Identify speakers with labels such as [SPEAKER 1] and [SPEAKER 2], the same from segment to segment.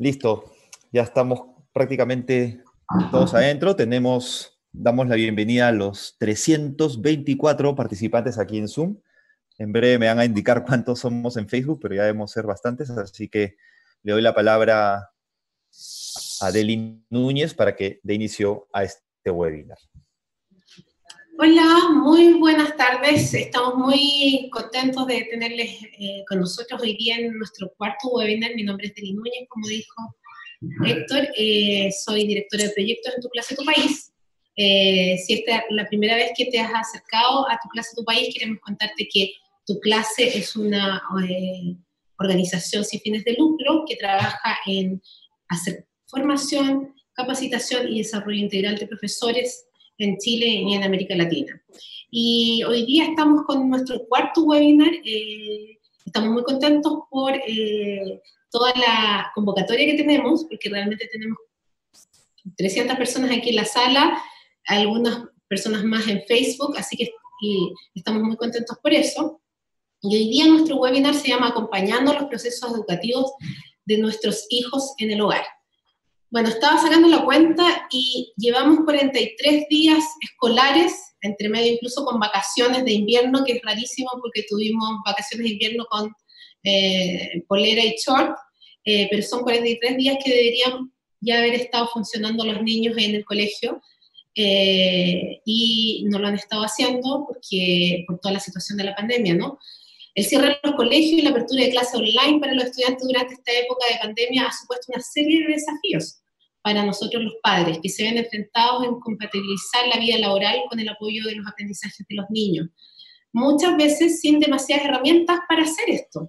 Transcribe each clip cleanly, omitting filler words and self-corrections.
[SPEAKER 1] Listo, ya estamos prácticamente todos adentro. Damos la bienvenida a los 324 participantes aquí en Zoom. En breve me van a indicar cuántos somos en Facebook, pero ya debemos ser bastantes, así que le doy la palabra a Deli Núñez para que dé inicio a este webinar.
[SPEAKER 2] Hola, muy buenas tardes. Estamos muy contentos de tenerles con nosotros hoy día en nuestro cuarto webinar. Mi nombre es Deli Núñez, como dijo Héctor. Soy directora de proyectos en Tu Clase, Tu País. Si esta es la primera vez que te has acercado a Tu Clase, Tu País, queremos contarte que Tu Clase es una organización sin fines de lucro que trabaja en hacer formación, capacitación y desarrollo integral de profesores en Chile y en América Latina. Y hoy día estamos con nuestro cuarto webinar. Estamos muy contentos por toda la convocatoria que tenemos, porque realmente tenemos 300 personas aquí en la sala, algunas personas más en Facebook, así que estamos muy contentos por eso. Y hoy día nuestro webinar se llama Acompañando los procesos educativos de nuestros hijos en el hogar. Bueno, estaba sacando la cuenta y llevamos 43 días escolares, entre medio incluso con vacaciones de invierno, que es rarísimo porque tuvimos vacaciones de invierno con polera y short, pero son 43 días que deberían ya haber estado funcionando los niños en el colegio, y no lo han estado haciendo por toda la situación de la pandemia, ¿no? El cierre de los colegios y la apertura de clases online para los estudiantes durante esta época de pandemia ha supuesto una serie de desafíos para nosotros los padres, que se ven enfrentados en compatibilizar la vida laboral con el apoyo de los aprendizajes de los niños. Muchas veces sin demasiadas herramientas para hacer esto.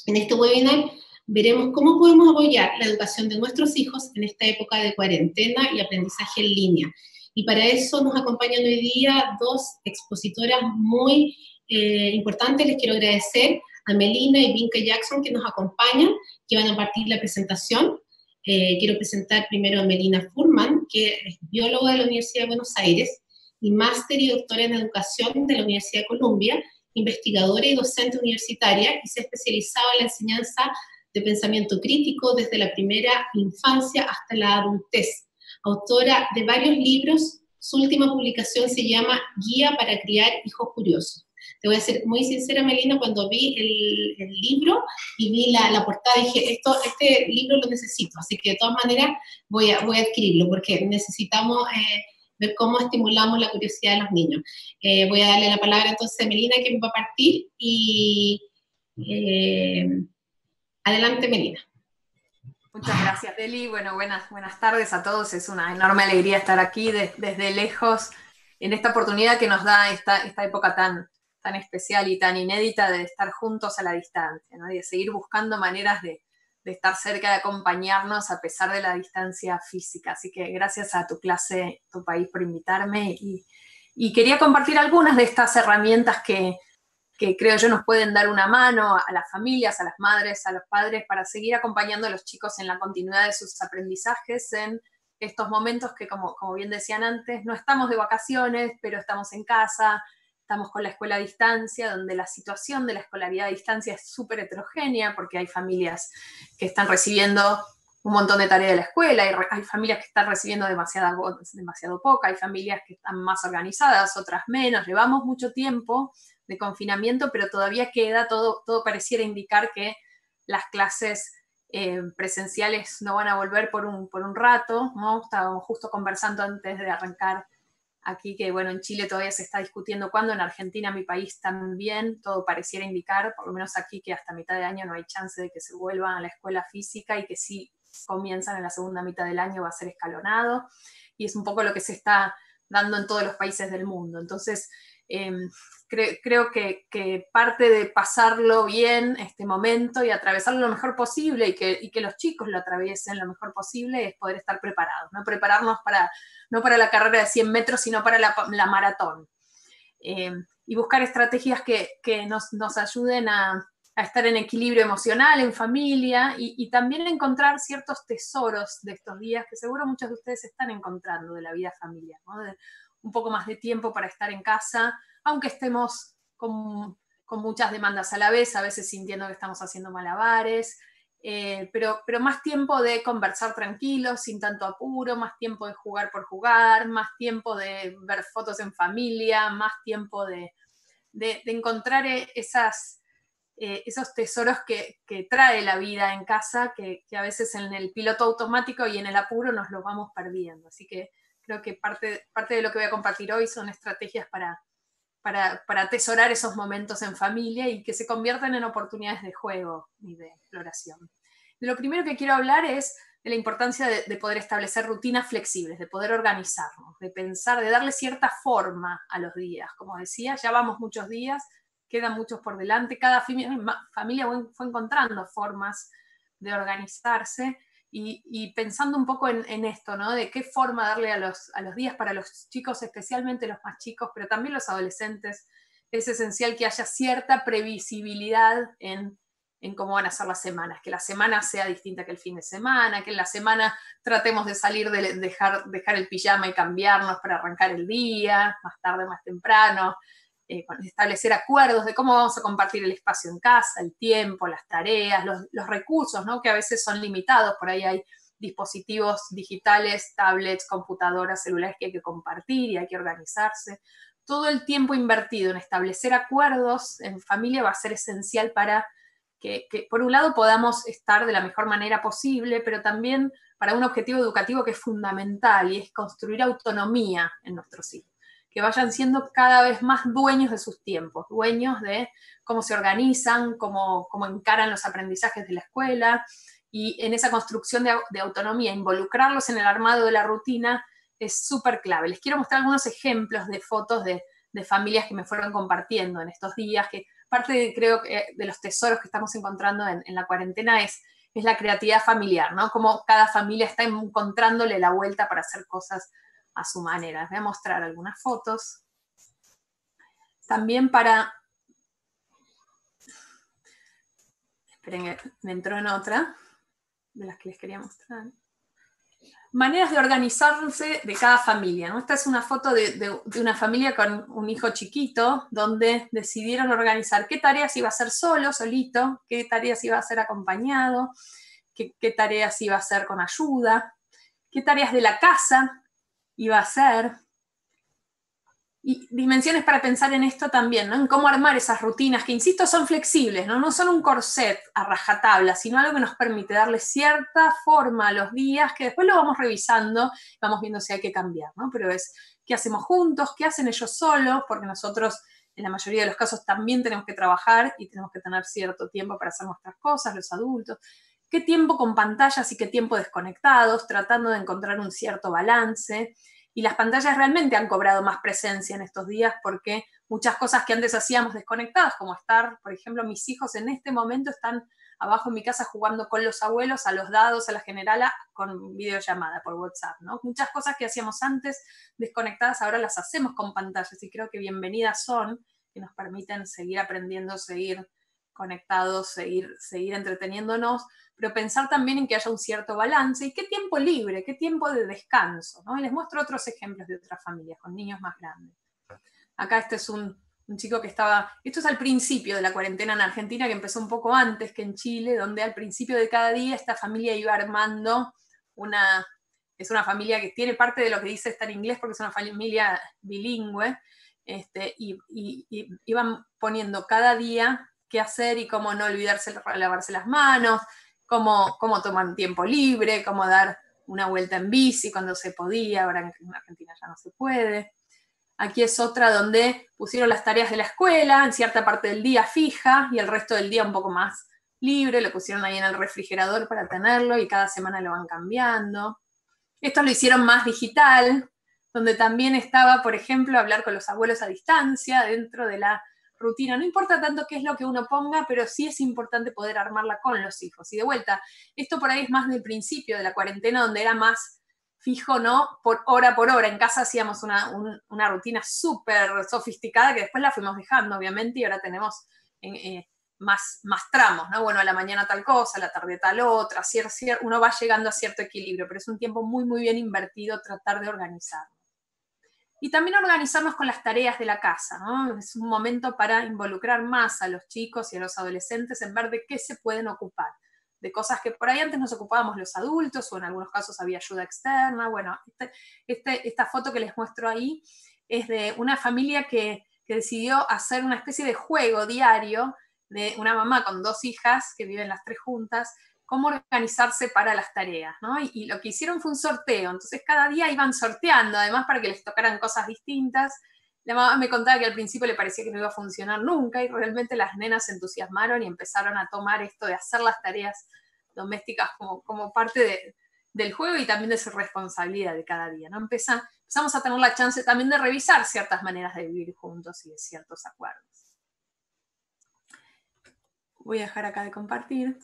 [SPEAKER 2] En este webinar veremos cómo podemos apoyar la educación de nuestros hijos en esta época de cuarentena y aprendizaje en línea. Y para eso nos acompañan hoy día dos expositoras muy importantes. Les quiero agradecer a Melina y Vinca Jackson que nos acompañan, que van a partir la presentación. Quiero presentar primero a Melina Furman, que es bióloga de la Universidad de Buenos Aires y máster y doctora en educación de la Universidad de Columbia, investigadora y docente universitaria, y se ha especializado en la enseñanza de pensamiento crítico desde la primera infancia hasta la adultez. Autora de varios libros, su última publicación se llama Guía para criar hijos curiosos. Te voy a ser muy sincera, Melina, cuando vi el libro y vi la portada, dije, este libro lo necesito, así que de todas maneras voy a adquirirlo, porque necesitamos ver cómo estimulamos la curiosidad de los niños. Voy a darle la palabra entonces a Melina, que va a partir, y adelante, Melina.
[SPEAKER 3] Muchas gracias, Deli. Bueno, buenas tardes a todos. Es una enorme alegría estar aquí desde lejos en esta oportunidad que nos da esta época tan especial y tan inédita de estar juntos a la distancia, ¿no? Y de seguir buscando maneras de estar cerca, de acompañarnos a pesar de la distancia física. Así que gracias a Tu Clase, Tu País por invitarme. Y quería compartir algunas de estas herramientas que creo yo nos pueden dar una mano a las familias, a las madres, a los padres, para seguir acompañando a los chicos en la continuidad de sus aprendizajes en estos momentos que, como bien decían antes, no estamos de vacaciones, pero estamos en casa, estamos con la escuela a distancia, donde la situación de la escolaridad a distancia es súper heterogénea, porque hay familias que están recibiendo un montón de tareas de la escuela, hay familias que están recibiendo demasiado poca, hay familias que están más organizadas, otras menos. Llevamos mucho tiempo de confinamiento, pero todavía queda, todo pareciera indicar que las clases presenciales no van a volver por un rato, ¿no? Estábamos justo conversando antes de arrancar aquí que, bueno, en Chile todavía se está discutiendo cuándo, en Argentina, mi país también, todo pareciera indicar, por lo menos aquí, que hasta mitad de año no hay chance de que se vuelvan a la escuela física, y que si comienzan en la segunda mitad del año va a ser escalonado, y es un poco lo que se está dando en todos los países del mundo. Entonces, creo que parte de pasarlo bien este momento y atravesarlo lo mejor posible, y que los chicos lo atraviesen lo mejor posible, es poder estar preparados, ¿no? Prepararnos no para la carrera de 100 metros, sino para la maratón. Y buscar estrategias que nos ayuden a estar en equilibrio emocional, en familia, y también encontrar ciertos tesoros de estos días que seguro muchos de ustedes están encontrando de la vida familiar, ¿no? Un poco más de tiempo para estar en casa, aunque estemos con muchas demandas a la vez, a veces sintiendo que estamos haciendo malabares, pero más tiempo de conversar tranquilos, sin tanto apuro, más tiempo de jugar por jugar, más tiempo de ver fotos en familia, más tiempo de encontrar esos tesoros que trae la vida en casa, que a veces en el piloto automático y en el apuro nos los vamos perdiendo. Así que creo que parte de lo que voy a compartir hoy son estrategias para atesorar esos momentos en familia y que se conviertan en oportunidades de juego y de exploración. De lo primero que quiero hablar es de la importancia de poder establecer rutinas flexibles, de poder organizarnos, de pensar, de darle cierta forma a los días. Como decía, ya vamos muchos días, quedan muchos por delante, cada familia fue encontrando formas de organizarse y pensando un poco en esto, ¿no? De qué forma darle a los días para los chicos, especialmente los más chicos, pero también los adolescentes. Es esencial que haya cierta previsibilidad en cómo van a ser las semanas, que la semana sea distinta que el fin de semana, que en la semana tratemos de salir, dejar el pijama y cambiarnos para arrancar el día, más tarde, más temprano, establecer acuerdos de cómo vamos a compartir el espacio en casa, el tiempo, las tareas, los recursos, ¿no? Que a veces son limitados, por ahí hay dispositivos digitales, tablets, computadoras, celulares que hay que compartir y hay que organizarse. Todo el tiempo invertido en establecer acuerdos en familia va a ser esencial para que por un lado podamos estar de la mejor manera posible, pero también para un objetivo educativo que es fundamental y es construir autonomía en nuestros hijos, que vayan siendo cada vez más dueños de sus tiempos, dueños de cómo se organizan, cómo encaran los aprendizajes de la escuela, y en esa construcción de autonomía, involucrarlos en el armado de la rutina es súper clave. Les quiero mostrar algunos ejemplos de fotos de familias que me fueron compartiendo en estos días, que parte creo de los tesoros que estamos encontrando en la cuarentena es la creatividad familiar, ¿no? Como cada familia está encontrándole la vuelta para hacer cosas a su manera. Les voy a mostrar algunas fotos. También esperen, me entró en otra de las que les quería mostrar. Maneras de organizarse de cada familia, ¿no? Esta es una foto de una familia con un hijo chiquito, donde decidieron organizar qué tareas iba a hacer solo, solito, qué tareas iba a hacer acompañado, qué tareas iba a hacer con ayuda, qué tareas de la casa iba a hacer. Y dimensiones para pensar en esto también, ¿no? En cómo armar esas rutinas que, insisto, son flexibles, ¿no? No son un corset a rajatabla, sino algo que nos permite darle cierta forma a los días, que después lo vamos revisando, vamos viendo si hay que cambiar, ¿no? Pero es qué hacemos juntos, qué hacen ellos solos, porque nosotros en la mayoría de los casos también tenemos que trabajar y tenemos que tener cierto tiempo para hacer nuestras cosas, los adultos. Qué tiempo con pantallas y qué tiempo desconectados, tratando de encontrar un cierto balance. Y las pantallas realmente han cobrado más presencia en estos días porque muchas cosas que antes hacíamos desconectadas, como estar, por ejemplo, mis hijos en este momento están abajo en mi casa jugando con los abuelos, a los dados, a la generala, con videollamada por WhatsApp, ¿no? Muchas cosas que hacíamos antes desconectadas ahora las hacemos con pantallas y creo que bienvenidas son, que nos permiten seguir aprendiendo, seguir conectados, seguir entreteniéndonos, pero pensar también en que haya un cierto balance y qué tiempo libre, qué tiempo de descanso, ¿no? Y les muestro otros ejemplos de otras familias con niños más grandes. Acá este es un chico que estaba, esto es al principio de la cuarentena en Argentina, que empezó un poco antes que en Chile, donde al principio de cada día esta familia iba armando es una familia que tiene parte de lo que dice estar en inglés porque es una familia bilingüe, y iban poniendo cada día qué hacer y cómo no olvidarse de lavarse las manos, cómo tomar tiempo libre, cómo dar una vuelta en bici cuando se podía, ahora en Argentina ya no se puede. Aquí es otra donde pusieron las tareas de la escuela, en cierta parte del día fija y el resto del día un poco más libre, lo pusieron ahí en el refrigerador para tenerlo y cada semana lo van cambiando. Esto lo hicieron más digital, donde también estaba, por ejemplo, hablar con los abuelos a distancia dentro de la rutina. No importa tanto qué es lo que uno ponga, pero sí es importante poder armarla con los hijos. Y de vuelta, esto por ahí es más del principio de la cuarentena, donde era más fijo, ¿no? Por hora. En casa hacíamos una rutina súper sofisticada que después la fuimos dejando, obviamente, y ahora tenemos más tramos, ¿no? Bueno, a la mañana tal cosa, a la tarde tal otra, uno va llegando a cierto equilibrio, pero es un tiempo muy, muy bien invertido tratar de organizarlo. Y también organizarnos con las tareas de la casa, ¿no? Es un momento para involucrar más a los chicos y a los adolescentes en ver de qué se pueden ocupar. de cosas que por ahí antes nos ocupábamos los adultos, o en algunos casos había ayuda externa. Bueno, esta foto que les muestro ahí es de una familia que decidió hacer una especie de juego diario de una mamá con 2 hijas que viven las 3 juntas, cómo organizarse para las tareas, ¿no? Y lo que hicieron fue un sorteo, entonces cada día iban sorteando, además para que les tocaran cosas distintas. La mamá me contaba que al principio le parecía que no iba a funcionar nunca, y realmente las nenas se entusiasmaron y empezaron a tomar esto de hacer las tareas domésticas como parte del juego y también de su responsabilidad de cada día, ¿no? Empezamos a tener la chance también de revisar ciertas maneras de vivir juntos y de ciertos acuerdos. Voy a dejar acá de compartir.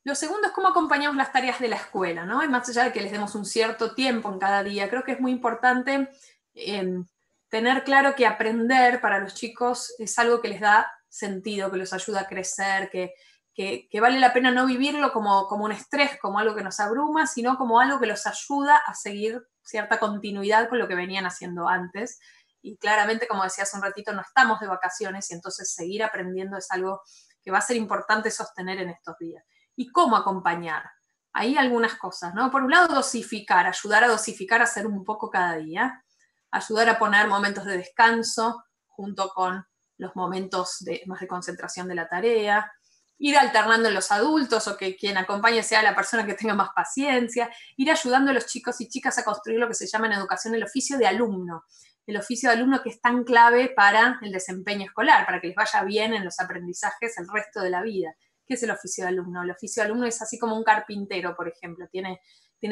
[SPEAKER 3] Lo segundo es cómo acompañamos las tareas de la escuela, ¿no? Y más allá de que les demos un cierto tiempo en cada día, creo que es muy importante tener claro que aprender para los chicos es algo que les da sentido, que los ayuda a crecer, que vale la pena no vivirlo como un estrés, como algo que nos abruma, sino como algo que los ayuda a seguir cierta continuidad con lo que venían haciendo antes. Y claramente, como decía hace un ratito, no estamos de vacaciones, y entonces seguir aprendiendo es algo que va a ser importante sostener en estos días. ¿Y cómo acompañar? Hay algunas cosas, ¿no? Por un lado, dosificar, ayudar a dosificar, hacer un poco cada día, ayudar a poner momentos de descanso junto con los momentos más de concentración de la tarea, ir alternando en los adultos, o que quien acompañe sea la persona que tenga más paciencia, ir ayudando a los chicos y chicas a construir lo que se llama en educación el oficio de alumno, que es tan clave para el desempeño escolar, para que les vaya bien en los aprendizajes el resto de la vida. ¿Qué es el oficio de alumno? El oficio de alumno es así como un carpintero, por ejemplo, tiene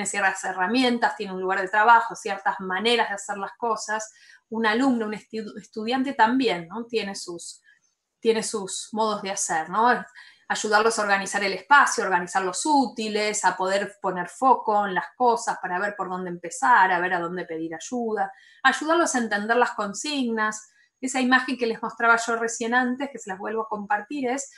[SPEAKER 3] ciertas herramientas, tiene un lugar de trabajo, ciertas maneras de hacer las cosas. Un alumno, un estudiante también, ¿no? Tiene sus modos de hacer, ¿no? Ayudarlos a organizar el espacio, a organizar los útiles, a poder poner foco en las cosas para ver por dónde empezar, a ver a dónde pedir ayuda, ayudarlos a entender las consignas. Esa imagen que les mostraba yo recién antes, que se las vuelvo a compartir, es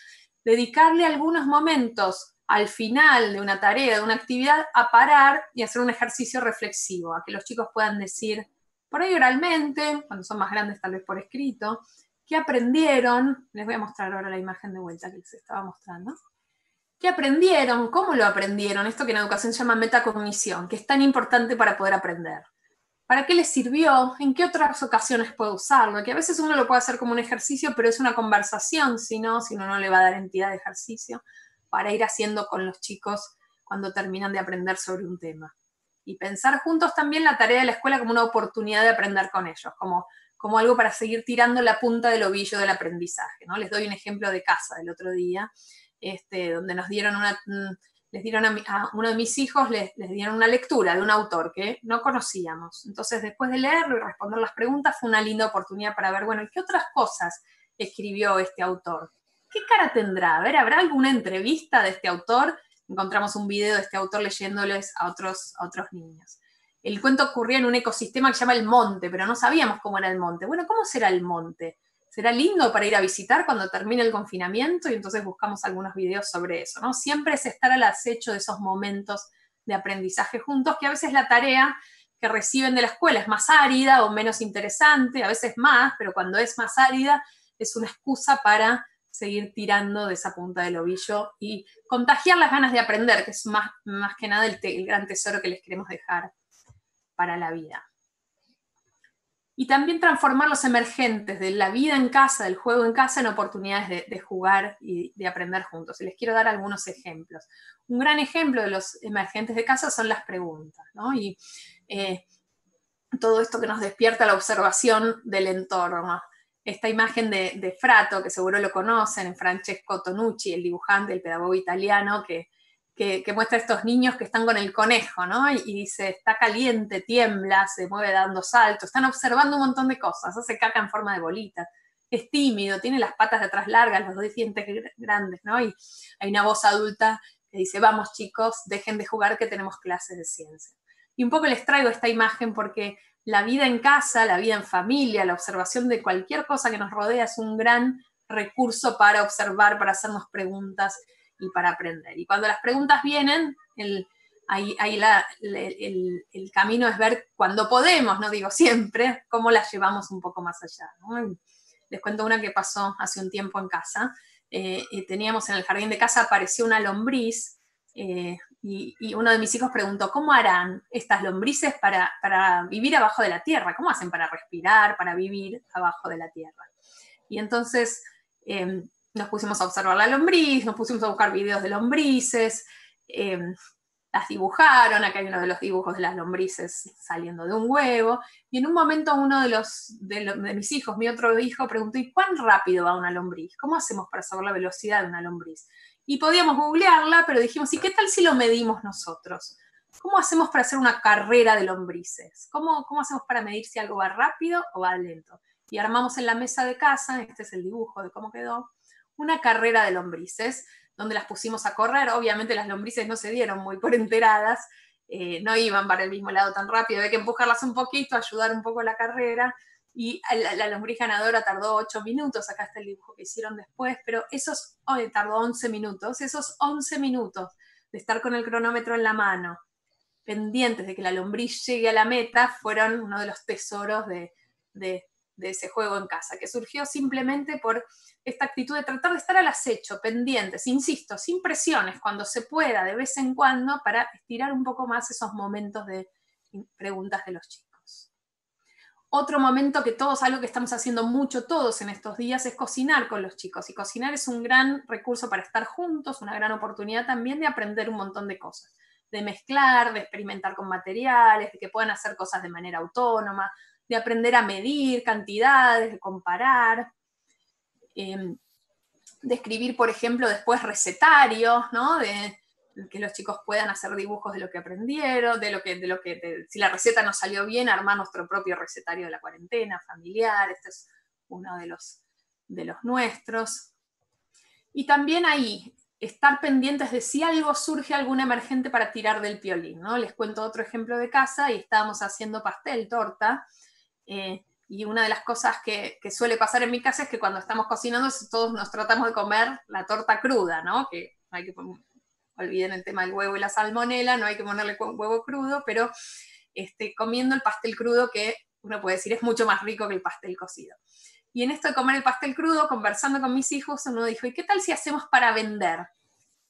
[SPEAKER 3] dedicarle algunos momentos al final de una tarea, de una actividad, a parar y hacer un ejercicio reflexivo, a que los chicos puedan decir, por ahí oralmente, cuando son más grandes tal vez por escrito, ¿qué aprendieron? Les voy a mostrar ahora la imagen de vuelta que les estaba mostrando. ¿Qué aprendieron? ¿Cómo lo aprendieron? Esto que en educación se llama metacognición, que es tan importante para poder aprender. ¿Para qué les sirvió? ¿En qué otras ocasiones puedo usarlo? Que a veces uno lo puede hacer como un ejercicio, pero es una conversación, si uno no le va a dar entidad de ejercicio, para ir haciendo con los chicos cuando terminan de aprender sobre un tema. Y pensar juntos también la tarea de la escuela como una oportunidad de aprender con ellos, como algo para seguir tirando la punta del ovillo del aprendizaje, ¿no? Les doy un ejemplo de casa del otro día, donde nos dieron a uno de mis hijos les dieron una lectura de un autor que no conocíamos. Entonces, después de leerlo y responder las preguntas, fue una linda oportunidad para ver, bueno, ¿qué otras cosas escribió este autor? ¿Qué cara tendrá? A ver, ¿habrá alguna entrevista de este autor? Encontramos un video de este autor leyéndoles a otros niños. El cuento ocurría en un ecosistema que se llama el monte, pero no sabíamos cómo era el monte. Bueno, ¿cómo será el monte? ¿Será lindo para ir a visitar cuando termine el confinamiento? Y entonces buscamos algunos videos sobre eso, ¿no? Siempre es estar al acecho de esos momentos de aprendizaje juntos, que a veces la tarea que reciben de la escuela es más árida o menos interesante, a veces más, pero cuando es más árida es una excusa para seguir tirando de esa punta del ovillo y contagiar las ganas de aprender, que es más que nada el gran tesoro que les queremos dejar para la vida. Y también transformar los emergentes de la vida en casa, del juego en casa, en oportunidades de jugar y de aprender juntos. Y les quiero dar algunos ejemplos. Un gran ejemplo de los emergentes de casa son las preguntas, ¿no? Y todo esto que nos despierta la observación del entorno. Esta imagen de Frato, que seguro lo conocen, Francesco Tonucci, el dibujante, el pedagogo italiano, que muestra a estos niños que están con el conejo, ¿no? Y dice, está caliente, tiembla, se mueve dando saltos, están observando un montón de cosas, hace caca en forma de bolita, es tímido, tiene las patas de atrás largas, los 2 dientes grandes, ¿no? Y hay una voz adulta que dice, vamos chicos, dejen de jugar que tenemos clases de ciencia. Y un poco les traigo esta imagen porque la vida en casa, la vida en familia, la observación de cualquier cosa que nos rodea es un gran recurso para observar, para hacernos preguntas y para aprender. Y cuando las preguntas vienen, el camino es ver cuando podemos, no digo siempre, cómo las llevamos un poco más allá, ¿no? Les cuento una que pasó hace un tiempo en casa. teníamos en el jardín de casa, apareció una lombriz, y uno de mis hijos preguntó, ¿cómo harán estas lombrices para vivir abajo de la tierra? ¿Cómo hacen para respirar, para vivir abajo de la tierra? Y entonces nos pusimos a observar la lombriz, nos pusimos a buscar videos de lombrices, las dibujaron, acá hay uno de los dibujos de las lombrices saliendo de un huevo, y en un momento uno de mis hijos, mi otro hijo, preguntó, ¿y cuán rápido va una lombriz? ¿Cómo hacemos para saber la velocidad de una lombriz? Y podíamos googlearla, pero dijimos, ¿y qué tal si lo medimos nosotros? ¿Cómo hacemos para hacer una carrera de lombrices? ¿Cómo hacemos para medir si algo va rápido o va lento? Y armamos en la mesa de casa, este es el dibujo de cómo quedó, una carrera de lombrices, donde las pusimos a correr. Obviamente las lombrices no se dieron muy por enteradas, no iban para el mismo lado tan rápido, había que empujarlas un poquito, ayudar un poco a la carrera, y la lombriz ganadora tardó 8 minutos, acá está el dibujo que hicieron después, pero tardó 11 minutos, esos 11 minutos de estar con el cronómetro en la mano, pendientes de que la lombriz llegue a la meta, fueron uno de los tesoros de ese juego en casa, que surgió simplemente por esta actitud de tratar de estar al acecho, pendientes, insisto, sin presiones, cuando se pueda, de vez en cuando, para estirar un poco más esos momentos de preguntas de los chicos. Otro momento algo que estamos haciendo mucho todos en estos días, es cocinar con los chicos, y cocinar es un gran recurso para estar juntos, una gran oportunidad también de aprender un montón de cosas, de mezclar, de experimentar con materiales, de que puedan hacer cosas de manera autónoma, de aprender a medir cantidades, de comparar, de escribir, por ejemplo, después recetarios, ¿no? De que los chicos puedan hacer dibujos de lo que aprendieron, si la receta nos salió bien, armar nuestro propio recetario de la cuarentena familiar. Este es uno de los nuestros. Y también ahí, estar pendientes de si algo surge, algún emergente para tirar del piolín, ¿no? Les cuento otro ejemplo de casa, y estábamos haciendo pastel, torta, y una de las cosas que suele pasar en mi casa es que cuando estamos cocinando todos nos tratamos de comer la torta cruda, ¿no? Que hay que olviden el tema del huevo y la salmonela, no hay que ponerle huevo crudo, pero comiendo el pastel crudo, que uno puede decir es mucho más rico que el pastel cocido. Y en esto de comer el pastel crudo, conversando con mis hijos, uno dijo, ¿y qué tal si hacemos para vender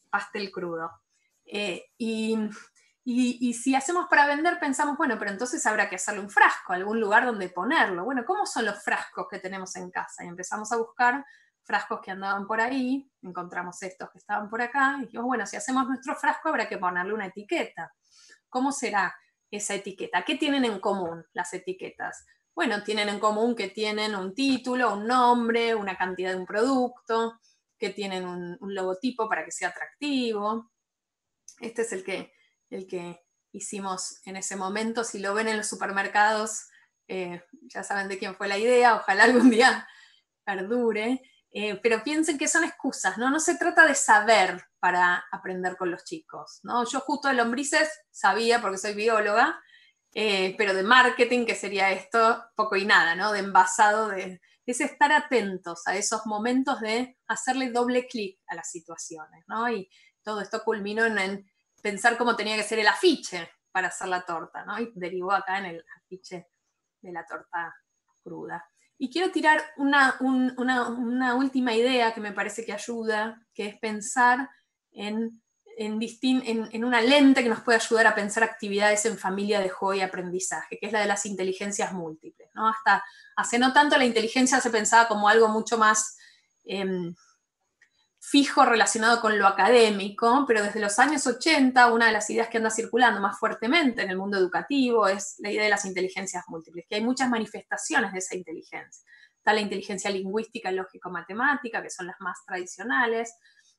[SPEAKER 3] pastel crudo? Y si hacemos para vender, pensamos, bueno, pero entonces habrá que hacerle un frasco, algún lugar donde ponerlo. Bueno, ¿cómo son los frascos que tenemos en casa? Y empezamos a buscar frascos que andaban por ahí, encontramos estos que estaban por acá, y dijimos, bueno, si hacemos nuestro frasco habrá que ponerle una etiqueta. ¿Cómo será esa etiqueta? ¿Qué tienen en común las etiquetas? Bueno, tienen en común que tienen un título, un nombre, una cantidad de un producto, que tienen un logotipo para que sea atractivo. Este es el que hicimos en ese momento. Si lo ven en los supermercados, ya saben de quién fue la idea, ojalá algún día perdure. Pero piensen que son excusas, ¿no? No se trata de saber para aprender con los chicos, ¿no? Yo justo de lombrices sabía porque soy bióloga, pero de marketing, que sería esto, poco y nada, ¿no? De envasado, es estar atentos a esos momentos de hacerle doble clic a las situaciones, ¿no? Y todo esto culminó en pensar cómo tenía que ser el afiche para hacer la torta, ¿no? Y derivó acá en el afiche de la torta cruda. Y quiero tirar una última idea que me parece que ayuda, que es pensar en una lente que nos puede ayudar a pensar actividades en familia de juego y aprendizaje, que es la de las inteligencias múltiples, ¿no? Hasta hace no tanto la inteligencia se pensaba como algo mucho más fijo relacionado con lo académico, pero desde los años 80 una de las ideas que anda circulando más fuertemente en el mundo educativo es la idea de las inteligencias múltiples, que hay muchas manifestaciones de esa inteligencia. Está la inteligencia lingüística y lógico-matemática, que son las más tradicionales,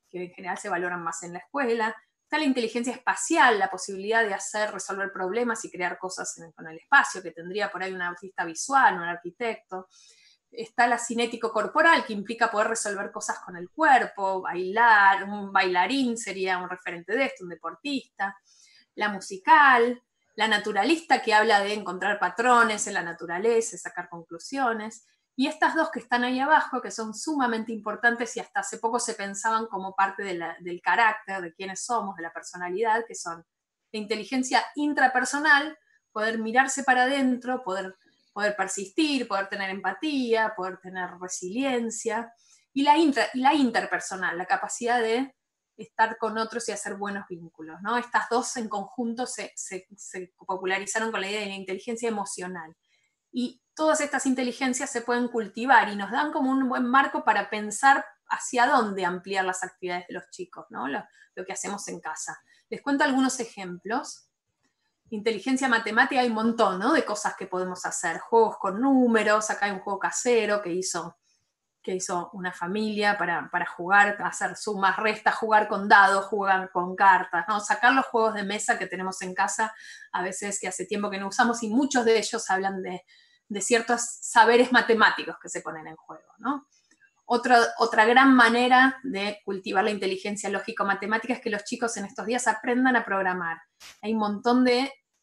[SPEAKER 3] que en general se valoran más en la escuela. Está la inteligencia espacial, la posibilidad de resolver problemas y crear cosas con el espacio, que tendría por ahí un artista visual, un arquitecto. Está la cinético-corporal, que implica poder resolver cosas con el cuerpo, bailar, un bailarín sería un referente de esto, un deportista. La musical, la naturalista, que habla de encontrar patrones en la naturaleza, sacar conclusiones. Y estas dos que están ahí abajo, que son sumamente importantes y hasta hace poco se pensaban como parte del carácter, de quiénes somos, de la personalidad, que son la inteligencia intrapersonal, poder mirarse para adentro, poder persistir, poder tener empatía, poder tener resiliencia, Y la interpersonal, la capacidad de estar con otros y hacer buenos vínculos, ¿no? Estas dos en conjunto se popularizaron con la idea de la inteligencia emocional. Y todas estas inteligencias se pueden cultivar y nos dan como un buen marco para pensar hacia dónde ampliar las actividades de los chicos, ¿no? Lo que hacemos en casa. Les cuento algunos ejemplos. Inteligencia matemática, hay un montón, ¿no?, de cosas que podemos hacer. Juegos con números, acá hay un juego casero que hizo una familia para jugar, hacer sumas, restas, jugar con dados, jugar con cartas, ¿no? Sacar los juegos de mesa que tenemos en casa, a veces que hace tiempo que no usamos, y muchos de ellos hablan de ciertos saberes matemáticos que se ponen en juego, ¿no? Otra gran manera de cultivar la inteligencia lógico-matemática es que los chicos en estos días aprendan a programar. Hay un montón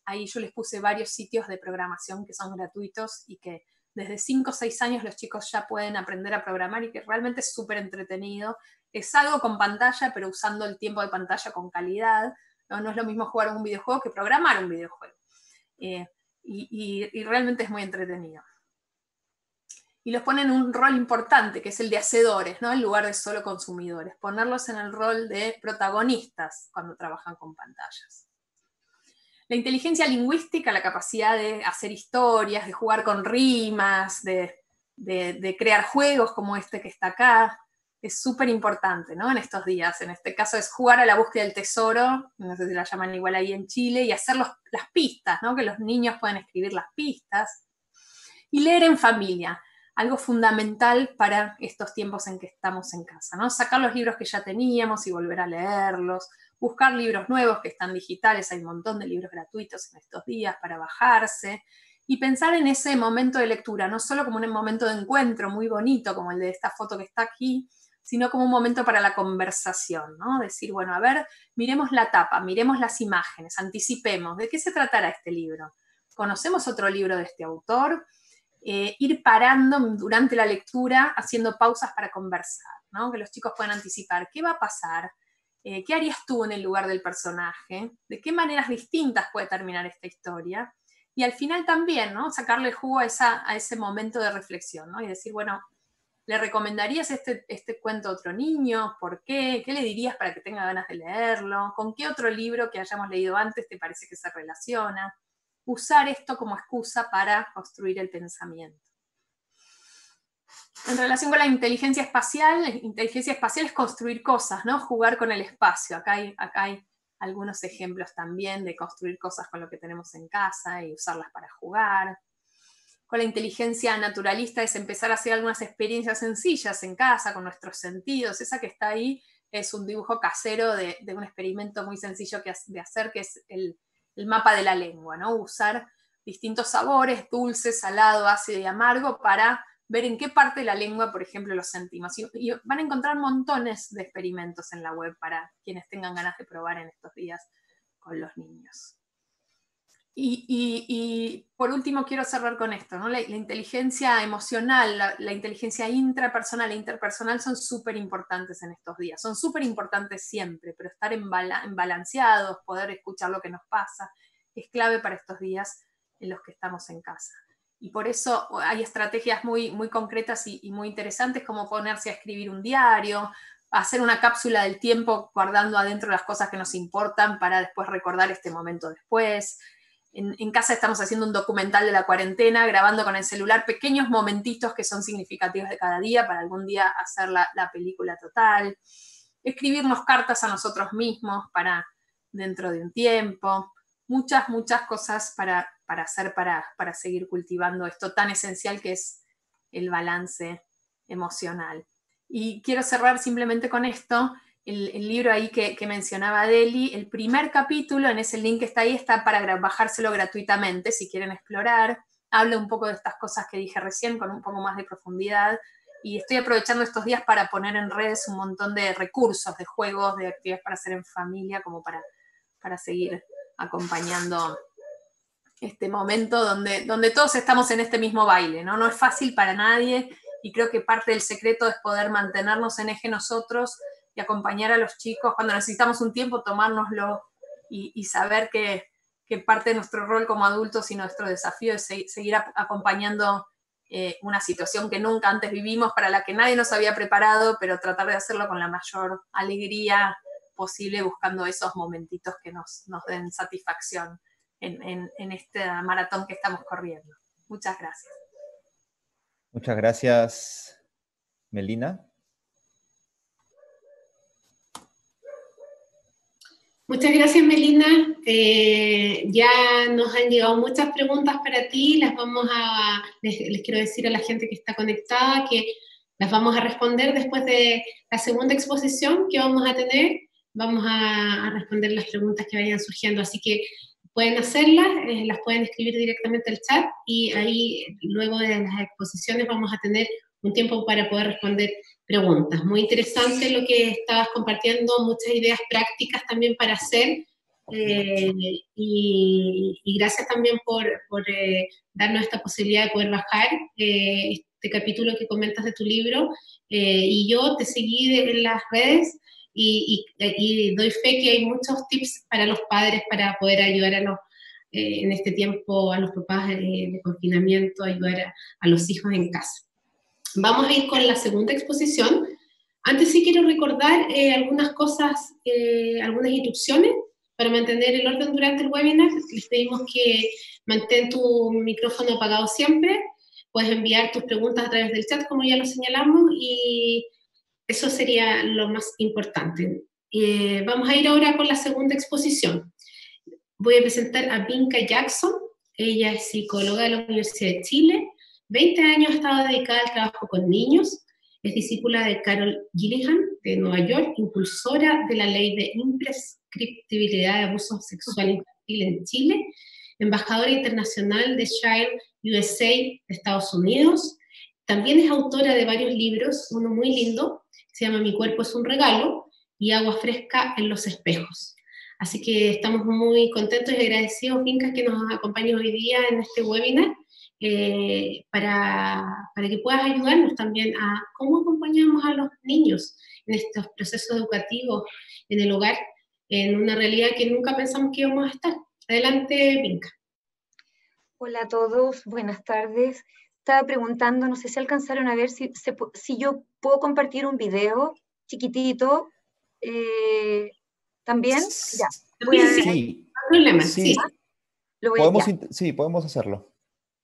[SPEAKER 3] ahí yo les puse varios sitios de programación que son gratuitos y que desde 5 o 6 años los chicos ya pueden aprender a programar y que realmente es súper entretenido. Es algo con pantalla, pero usando el tiempo de pantalla con calidad, ¿no? No es lo mismo jugar un videojuego que programar un videojuego. Y realmente es muy entretenido. Y los ponen en un rol importante, que es el de hacedores, ¿no?, en lugar de solo consumidores. Ponerlos en el rol de protagonistas cuando trabajan con pantallas. La inteligencia lingüística, la capacidad de hacer historias, de jugar con rimas, de crear juegos como este que está acá, es súper importante, ¿no?, en estos días. En este caso es jugar a la búsqueda del tesoro, no sé si la llaman igual ahí en Chile, y hacer las pistas, ¿no?, que los niños puedan escribir las pistas. Y leer en familia, algo fundamental para estos tiempos en que estamos en casa, ¿no? Sacar los libros que ya teníamos y volver a leerlos, buscar libros nuevos que están digitales, hay un montón de libros gratuitos en estos días para bajarse, y pensar en ese momento de lectura, no solo como un momento de encuentro muy bonito, como el de esta foto que está aquí, sino como un momento para la conversación, ¿no? Decir, bueno, a ver, miremos la tapa, miremos las imágenes, anticipemos, ¿de qué se tratará este libro? ¿Conocemos otro libro de este autor? Ir parando durante la lectura, haciendo pausas para conversar, ¿no? Que los chicos puedan anticipar qué va a pasar, qué harías tú en el lugar del personaje, de qué maneras distintas puede terminar esta historia, y al final también, ¿no?, sacarle jugo a ese momento de reflexión, ¿no?, y decir, bueno, ¿le recomendarías este cuento a otro niño? ¿Por qué? ¿Qué le dirías para que tenga ganas de leerlo? ¿Con qué otro libro que hayamos leído antes te parece que se relaciona? Usar esto como excusa para construir el pensamiento. En relación con la inteligencia espacial es construir cosas, ¿no? Jugar con el espacio. Acá hay algunos ejemplos también de construir cosas con lo que tenemos en casa y usarlas para jugar. Con la inteligencia naturalista es empezar a hacer algunas experiencias sencillas en casa, con nuestros sentidos. Esa que está ahí es un dibujo casero de un experimento muy sencillo de hacer, que es el mapa de la lengua, ¿no? Usar distintos sabores, dulce, salado, ácido y amargo, para ver en qué parte de la lengua, por ejemplo, los sentimos. Y van a encontrar montones de experimentos en la web para quienes tengan ganas de probar en estos días con los niños. Y por último quiero cerrar con esto, ¿no? La inteligencia emocional, la inteligencia intrapersonal e interpersonal son súper importantes en estos días, son súper importantes siempre, pero estar balanceados, poder escuchar lo que nos pasa, es clave para estos días en los que estamos en casa. Y por eso hay estrategias muy, muy concretas y muy interesantes, como ponerse a escribir un diario, hacer una cápsula del tiempo guardando adentro las cosas que nos importan para después recordar este momento después. En casa estamos haciendo un documental de la cuarentena, grabando con el celular pequeños momentitos que son significativos de cada día, para algún día hacer la película total. Escribirnos cartas a nosotros mismos para dentro de un tiempo. Muchas, muchas cosas para hacer para seguir cultivando esto tan esencial que es el balance emocional. Y quiero cerrar simplemente con esto. El libro ahí que mencionaba Deli, el primer capítulo, en ese link que está ahí, está para bajárselo gratuitamente, si quieren explorar. Habla un poco de estas cosas que dije recién, con un poco más de profundidad. Y estoy aprovechando estos días para poner en redes un montón de recursos, de juegos, de actividades para hacer en familia, como para seguir acompañando este momento donde todos estamos en este mismo baile, ¿no? No es fácil para nadie, y creo que parte del secreto es poder mantenernos en eje nosotros y acompañar a los chicos cuando necesitamos un tiempo, tomárnoslo y saber que parte de nuestro rol como adultos y nuestro desafío es seguir acompañando una situación que nunca antes vivimos, para la que nadie nos había preparado, pero tratar de hacerlo con la mayor alegría posible, buscando esos momentitos que nos den satisfacción en este maratón que estamos corriendo. Muchas gracias.
[SPEAKER 1] Muchas gracias, Melina.
[SPEAKER 2] Muchas gracias, Melina. Ya nos han llegado muchas preguntas para ti. Les quiero decir a la gente que está conectada que las vamos a responder después de la segunda exposición que vamos a tener. Vamos a responder las preguntas que vayan surgiendo, así que pueden hacerlas, las pueden escribir directamente al chat, y ahí luego de las exposiciones vamos a tener un tiempo para poder responder preguntas. Muy interesante lo que estabas compartiendo, muchas ideas prácticas también para hacer, y gracias también por darnos esta posibilidad de poder bajar este capítulo que comentas de tu libro, y yo te seguí en las redes, y doy fe que hay muchos tips para los padres para poder ayudar en este tiempo a los papás de confinamiento, ayudar a los hijos en casa. Vamos a ir con la segunda exposición. Antes sí quiero recordar algunas cosas, algunas instrucciones para mantener el orden durante el webinar. Les pedimos que mantén tu micrófono apagado siempre. Puedes enviar tus preguntas a través del chat, como ya lo señalamos, y eso sería lo más importante. Vamos a ir ahora con la segunda exposición. Voy a presentar a Vinca Jackson. Ella es psicóloga de la Universidad de Chile. 20 años ha estado dedicada al trabajo con niños. Es discípula de Carol Gilligan, de Nueva York, impulsora de la ley de imprescriptibilidad de abuso sexual infantil en Chile, embajadora internacional de Child USA de Estados Unidos. También es autora de varios libros, uno muy lindo, se llama Mi cuerpo es un regalo, y Agua fresca en los espejos. Así que estamos muy contentos y agradecidos, Vinca, que nos acompañes hoy día en este webinar, para que puedas ayudarnos también a cómo acompañamos a los niños en estos procesos educativos en el hogar, en una realidad que nunca pensamos que íbamos a estar. Adelante, Vinca.
[SPEAKER 4] Hola a todos, buenas tardes. Estaba preguntando, no sé si alcanzaron a ver si yo puedo compartir un video chiquitito también. Ya.
[SPEAKER 1] Sí,
[SPEAKER 2] no hay problema,
[SPEAKER 1] sí. Sí, podemos hacerlo.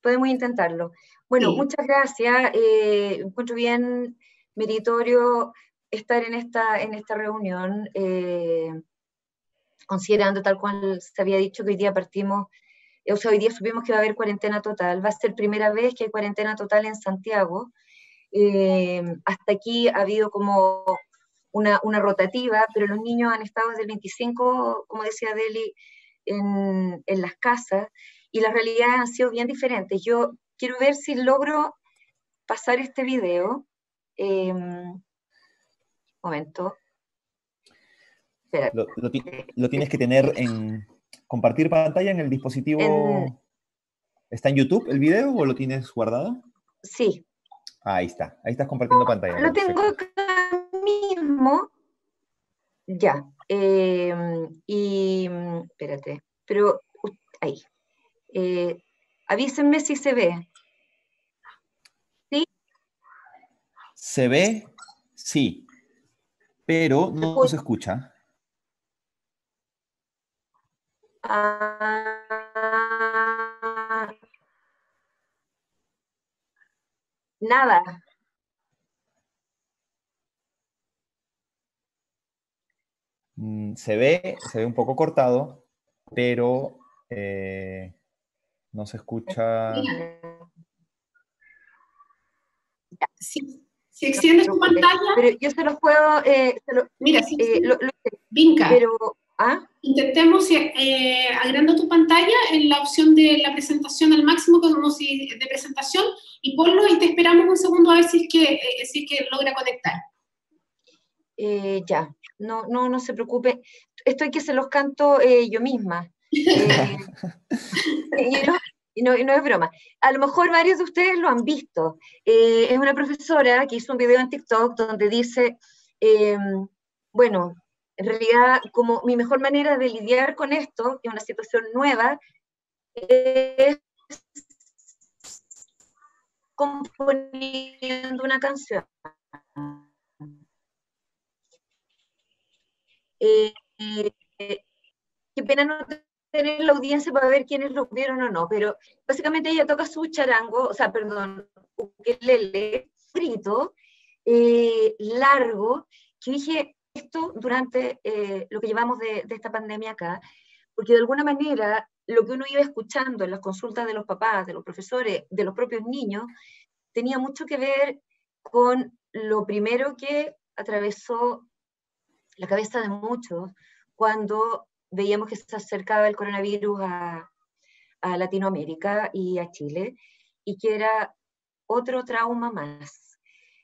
[SPEAKER 4] Podemos intentarlo. Bueno,
[SPEAKER 2] sí.
[SPEAKER 4] Muchas gracias. Encuentro bien meritorio estar en esta reunión, considerando, tal cual se había dicho, que hoy día partimos, o sea, hoy día supimos que va a haber cuarentena total. Va a ser primera vez que hay cuarentena total en Santiago. Hasta aquí ha habido como una rotativa, pero los niños han estado desde el 25, como decía Deli, en las casas, y las realidades han sido bien diferentes. Yo quiero ver si logro pasar este video. Momento. Espera.
[SPEAKER 1] Lo tienes que tener en compartir pantalla en el dispositivo. ¿Está en YouTube el video o lo tienes guardado?
[SPEAKER 4] Sí.
[SPEAKER 1] Ahí está. Ahí estás compartiendo pantalla.
[SPEAKER 4] Lo tengo acá mismo. Ya. Espérate. Pero ahí. Avísenme si se ve. ¿Sí?
[SPEAKER 1] ¿Se ve? Sí. Pero no se escucha.
[SPEAKER 4] Nada.
[SPEAKER 1] Se ve un poco cortado, pero no se escucha.
[SPEAKER 2] Si extiendes tu pantalla.
[SPEAKER 4] Pero yo se los puedo.
[SPEAKER 2] Mira, sí, Vinca.
[SPEAKER 4] Pero,
[SPEAKER 2] intentemos agrandando tu pantalla en la opción de la presentación al máximo, como si de presentación, y ponlo y te esperamos un segundo a ver si es que logra conectar.
[SPEAKER 4] Ya, no se preocupe. Esto hay que se los canto yo misma. Y no es broma. A lo mejor varios de ustedes lo han visto. Es una profesora que hizo un video en TikTok donde dice, bueno, en realidad, como mi mejor manera de lidiar con esto, que es una situación nueva, es componiendo una canción. Qué pena no tener la audiencia para ver quiénes lo vieron o no, pero básicamente ella toca su charango, o sea, perdón, ukelele, escrito, largo, que dije esto durante lo que llevamos de esta pandemia acá, porque de alguna manera lo que uno iba escuchando en las consultas de los papás, de los profesores, de los propios niños, tenía mucho que ver con lo primero que atravesó la cabeza de muchos cuando veíamos que se acercaba el coronavirus a Latinoamérica y a Chile, y que era otro trauma más.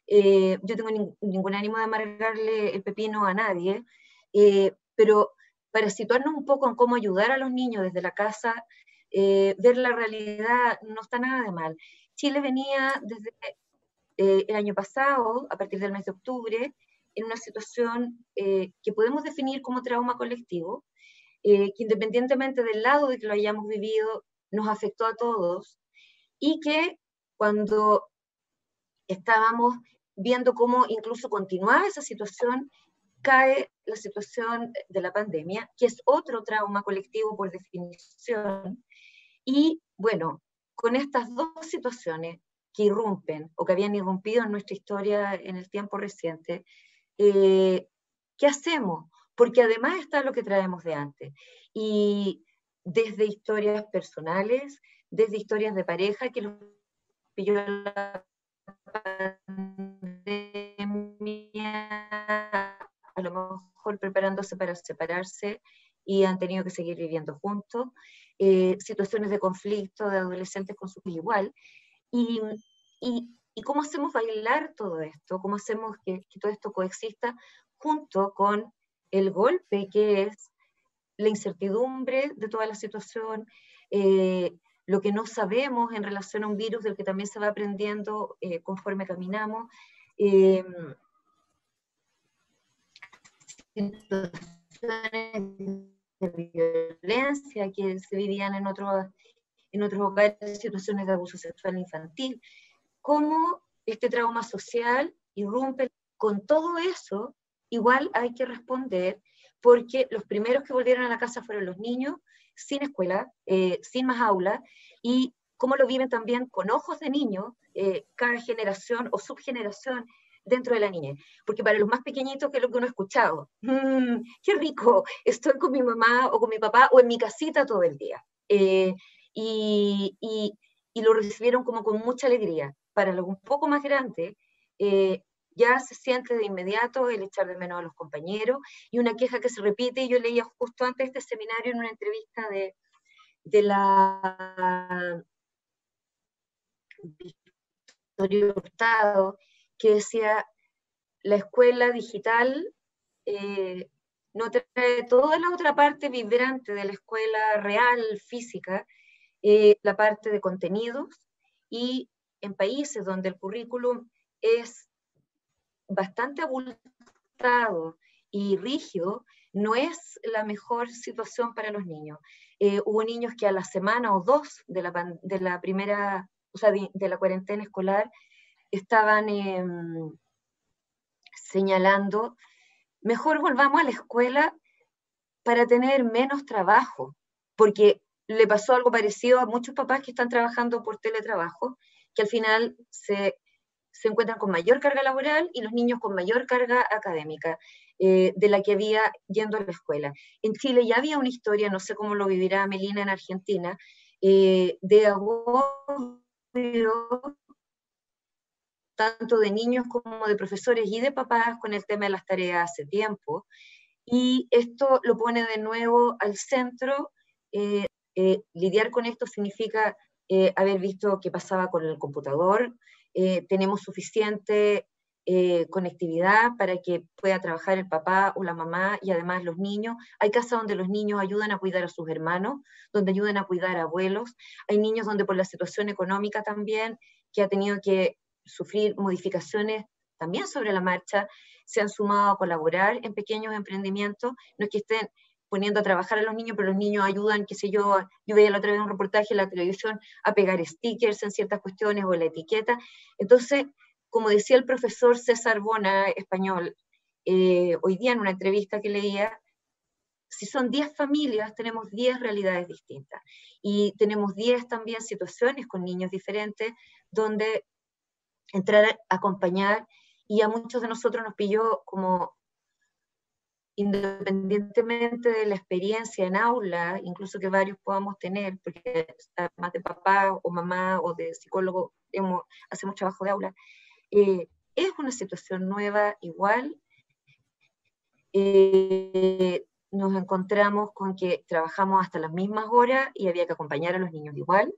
[SPEAKER 4] Yo tengo ningún ánimo de amargarle el pepino a nadie, pero para situarnos un poco en cómo ayudar a los niños desde la casa, ver la realidad no está nada de mal. Chile venía desde el año pasado, a partir del mes de octubre, en una situación que podemos definir como trauma colectivo, que independientemente del lado de que lo hayamos vivido, nos afectó a todos, y que cuando estábamos viendo cómo incluso continuaba esa situación, cae la situación de la pandemia, que es otro trauma colectivo por definición, y bueno, con estas dos situaciones que irrumpen, o que habían irrumpido en nuestra historia en el tiempo reciente, ¿qué hacemos? Porque además está lo que traemos de antes, y desde historias personales, desde historias de pareja que los pilló la pandemia, a lo mejor preparándose para separarse y han tenido que seguir viviendo juntos, situaciones de conflicto de adolescentes con sus igual, y cómo hacemos bailar todo esto, cómo hacemos que todo esto coexista junto con el golpe que es la incertidumbre de toda la situación, lo que no sabemos en relación a un virus del que también se va aprendiendo conforme caminamos, situaciones de violencia que se vivían en otros hogares, situaciones de abuso sexual infantil, cómo este trauma social irrumpe. Con todo eso, igual hay que responder, porque los primeros que volvieron a la casa fueron los niños, sin escuela, sin más aula, y cómo lo viven también con ojos de niños, cada generación o subgeneración dentro de la niñez. Porque para los más pequeñitos, ¿qué es lo que uno ha escuchado? ¡Qué rico! Estoy con mi mamá o con mi papá o en mi casita todo el día. Y lo recibieron como con mucha alegría. Para los un poco más grandes, ya se siente de inmediato el echar de menos a los compañeros, y una queja que se repite, y yo leía justo antes de este seminario en una entrevista de la Victoria Hurtado, que decía, la escuela digital no trae toda la otra parte vibrante de la escuela real, física, la parte de contenidos, y en países donde el currículum es bastante abultado y rígido, no es la mejor situación para los niños. Hubo niños que a la semana o dos de la primera, o sea, de la cuarentena escolar, estaban señalando, mejor volvamos a la escuela para tener menos trabajo, porque le pasó algo parecido a muchos papás que están trabajando por teletrabajo, que al final se encuentran con mayor carga laboral y los niños con mayor carga académica de la que había yendo a la escuela. En Chile ya había una historia, no sé cómo lo vivirá Melina en Argentina, de agobio tanto de niños como de profesores y de papás con el tema de las tareas hace tiempo, y esto lo pone de nuevo al centro. Lidiar con esto significa haber visto qué pasaba con el computador, tenemos suficiente conectividad para que pueda trabajar el papá o la mamá y además los niños. Hay casas donde los niños ayudan a cuidar a sus hermanos, donde ayudan a cuidar a abuelos. Hay niños donde por la situación económica también, que ha tenido que sufrir modificaciones también sobre la marcha, se han sumado a colaborar en pequeños emprendimientos, no es que estén poniendo a trabajar a los niños, pero los niños ayudan, qué sé yo veía la otra vez un reportaje en la televisión, a pegar stickers en ciertas cuestiones o la etiqueta. Entonces, como decía el profesor César Bona, español, hoy día en una entrevista que leía, si son 10 familias, tenemos 10 realidades distintas. Y tenemos 10 también situaciones con niños diferentes, donde entrar a acompañar, y a muchos de nosotros nos pilló como, independientemente de la experiencia en aula, incluso que varios podamos tener, porque además de papá o mamá o de psicólogo, hacemos trabajo de aula, es una situación nueva igual. Nos encontramos con que trabajamos hasta las mismas horas y había que acompañar a los niños igual,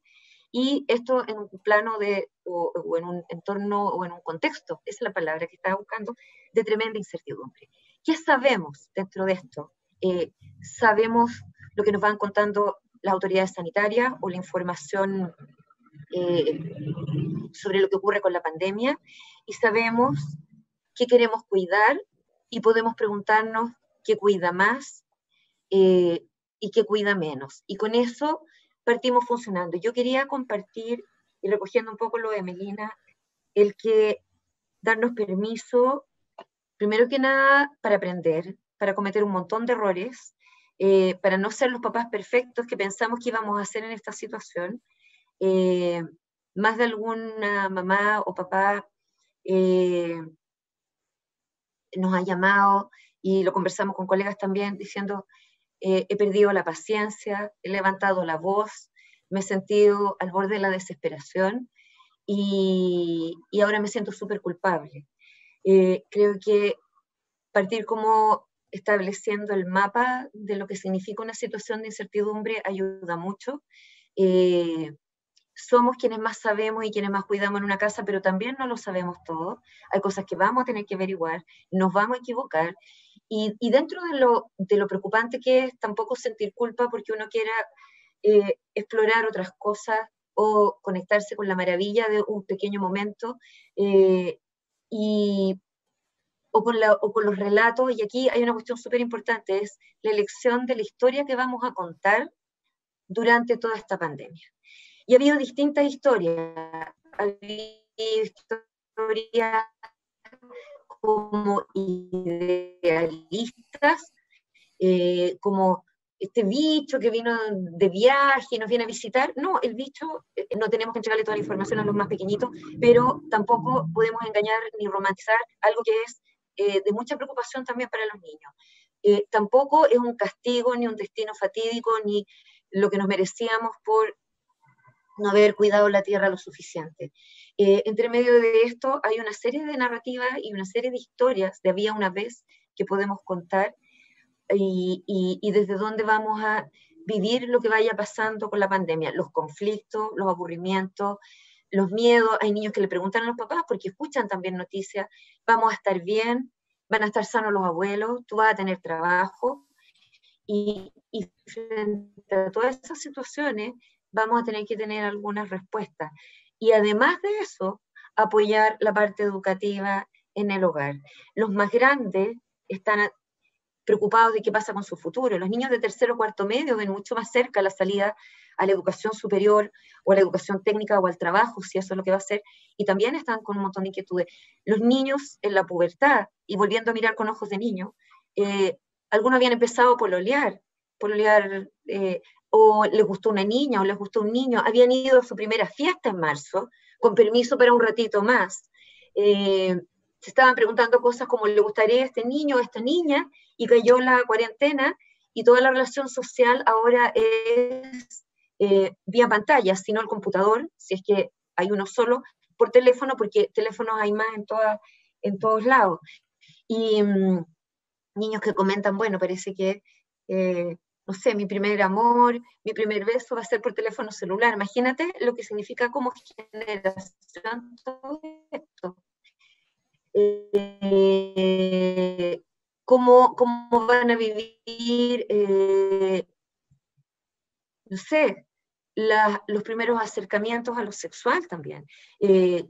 [SPEAKER 4] y esto en un plano o en un entorno o en un contexto, esa es la palabra que estaba buscando, de tremenda incertidumbre. ¿Qué sabemos dentro de esto? Sabemos lo que nos van contando las autoridades sanitarias o la información sobre lo que ocurre con la pandemia, y sabemos qué queremos cuidar, y podemos preguntarnos qué cuida más y qué cuida menos. Y con eso partimos funcionando. Yo quería compartir, y recogiendo un poco lo de Melina, el que darnos permiso, primero que nada, para aprender, para cometer un montón de errores, para no ser los papás perfectos que pensamos que íbamos a hacer en esta situación. Más de alguna mamá o papá nos ha llamado, y lo conversamos con colegas también, diciendo, he perdido la paciencia, he levantado la voz, me he sentido al borde de la desesperación, y ahora me siento súper culpable. Creo que partir como estableciendo el mapa de lo que significa una situación de incertidumbre ayuda mucho. Somos quienes más sabemos y quienes más cuidamos en una casa, pero también no lo sabemos todo. Hay cosas que vamos a tener que averiguar, nos vamos a equivocar, y dentro de lo preocupante que es, tampoco sentir culpa porque uno quiera explorar otras cosas o conectarse con la maravilla de un pequeño momento, o con los relatos. Y aquí hay una cuestión súper importante, es la elección de la historia que vamos a contar durante toda esta pandemia. Y ha habido distintas historias, ha habido historias como idealistas, como este bicho que vino de viaje y nos viene a visitar. No, el bicho, no tenemos que entregarle toda la información a los más pequeñitos, pero tampoco podemos engañar ni romantizar algo que es de mucha preocupación también para los niños. Tampoco es un castigo, ni un destino fatídico, ni lo que nos merecíamos por no haber cuidado la tierra lo suficiente. Entre medio de esto hay una serie de narrativas y una serie de historias de había una vez que podemos contar, y desde dónde vamos a vivir lo que vaya pasando con la pandemia, los conflictos, los aburrimientos, los miedos. Hay niños que le preguntan a los papás porque escuchan también noticias, vamos a estar bien, van a estar sanos los abuelos, tú vas a tener trabajo, y frente a todas esas situaciones vamos a tener que tener algunas respuestas. Y además de eso, apoyar la parte educativa en el hogar. Los más grandes están preocupados de qué pasa con su futuro. Los niños de tercero o cuarto medio ven mucho más cerca la salida a la educación superior o a la educación técnica o al trabajo, si eso es lo que va a ser, y también están con un montón de inquietudes. Los niños en la pubertad, y volviendo a mirar con ojos de niño, algunos habían empezado a pololear, o les gustó una niña o les gustó un niño, habían ido a su primera fiesta en marzo, con permiso para un ratito más. Se estaban preguntando cosas como le gustaría a este niño o a esta niña, y cayó la cuarentena, y toda la relación social ahora es vía pantalla, sino el computador, si es que hay uno solo, por teléfono, porque teléfonos hay más en todos lados. Y niños que comentan, bueno, parece que, no sé, mi primer amor, mi primer beso va a ser por teléfono celular. Imagínate lo que significa como generación todo esto. ¿Cómo van a vivir, no sé, los primeros acercamientos a lo sexual también?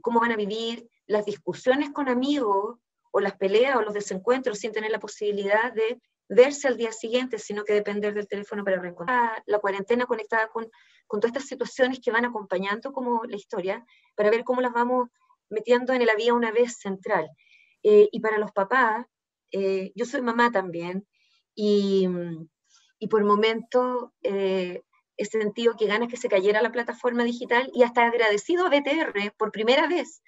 [SPEAKER 4] ¿Cómo van a vivir las discusiones con amigos, o las peleas o los desencuentros, sin tener la posibilidad de verse al día siguiente, sino que depender del teléfono para reencontrar. La cuarentena conectada con todas estas situaciones que van acompañando como la historia, para ver cómo las vamos metiendo en la vida una vez central. Y para los papás, yo soy mamá también, y por momentos he sentido que ganas que se cayera la plataforma digital, y hasta agradecido a BTR por primera vez,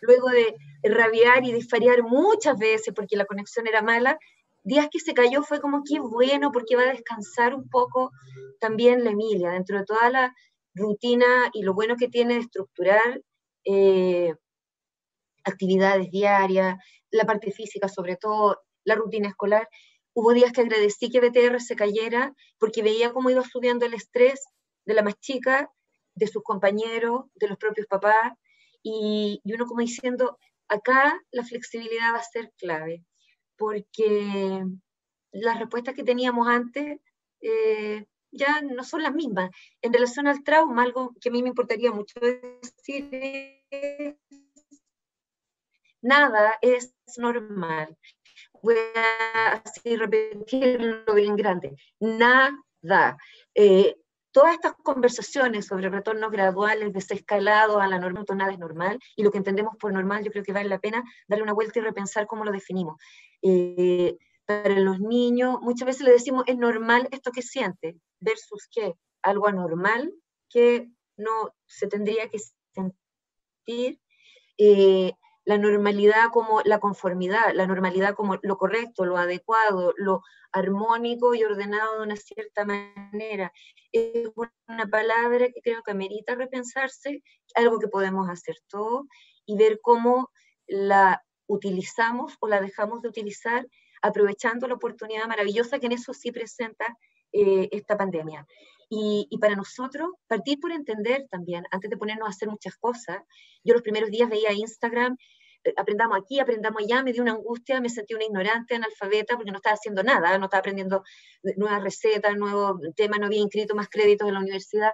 [SPEAKER 4] luego de rabiar y disparear muchas veces porque la conexión era mala. Días que se cayó fue como qué bueno, porque va a descansar un poco también la Emilia, dentro de toda la rutina y lo bueno que tiene de estructurar actividades diarias, la parte física sobre todo, la rutina escolar. Hubo días que agradecí que BTR se cayera porque veía cómo iba subiendo el estrés de la más chica, de sus compañeros, de los propios papás, y uno como diciendo, acá la flexibilidad va a ser clave, porque las respuestas que teníamos antes ya no son las mismas. En relación al trauma, algo que a mí me importaría mucho decir es, nada es normal. Voy a así repetirlo bien grande. Nada. Todas estas conversaciones sobre retornos graduales, desescalados a la norma, nada es normal, y lo que entendemos por normal yo creo que vale la pena darle una vuelta y repensar cómo lo definimos. Para los niños, muchas veces le decimos, es normal esto que siente, versus ¿qué? Algo anormal que no se tendría que sentir. La normalidad como la conformidad, la normalidad como lo correcto, lo adecuado, lo armónico y ordenado de una cierta manera. Es una palabra que creo que amerita repensarse, algo que podemos hacer todos, y ver cómo la utilizamos o la dejamos de utilizar, aprovechando la oportunidad maravillosa que en eso sí presenta esta pandemia. Y para nosotros, partir por entender también, antes de ponernos a hacer muchas cosas. Yo los primeros días veía Instagram, aprendamos aquí, aprendamos allá, me dio una angustia, me sentí una ignorante, analfabeta, porque no estaba haciendo nada, no estaba aprendiendo nuevas recetas, nuevos temas, no había inscrito más créditos en la universidad,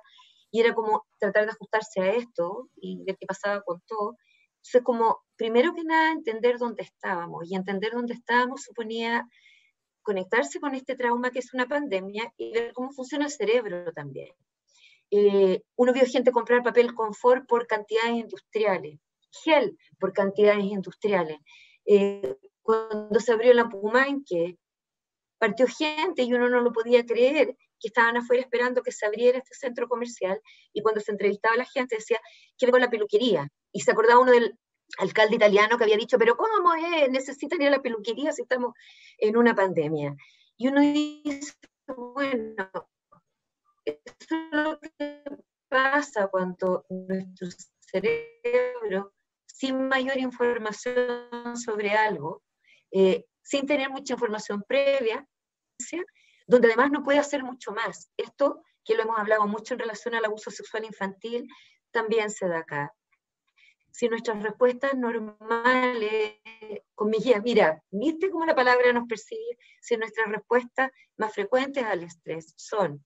[SPEAKER 4] y era como tratar de ajustarse a esto, y ver qué pasaba con todo. Entonces, como, primero que nada, entender dónde estábamos, y entender dónde estábamos suponía conectarse con este trauma que es una pandemia, y ver cómo funciona el cerebro también. Uno vio gente comprar papel confort por cantidades industriales, gel por cantidades industriales. Cuando se abrió la Pumanque, partió gente y uno no lo podía creer, que estaban afuera esperando que se abriera este centro comercial, y cuando se entrevistaba a la gente decía, ¿qué vengo a la peluquería? Y se acordaba uno del alcalde italiano que había dicho, pero ¿cómo es? Necesitan ir a la peluquería si estamos en una pandemia. Y uno dice, bueno, eso es lo que pasa cuando nuestro cerebro, sin mayor información sobre algo, sin tener mucha información previa, donde además no puede hacer mucho más. Esto, que lo hemos hablado mucho en relación al abuso sexual infantil, también se da acá. Si nuestras respuestas normales, comillas, mira, ¿viste cómo la palabra nos persigue? Si nuestras respuestas más frecuentes al estrés son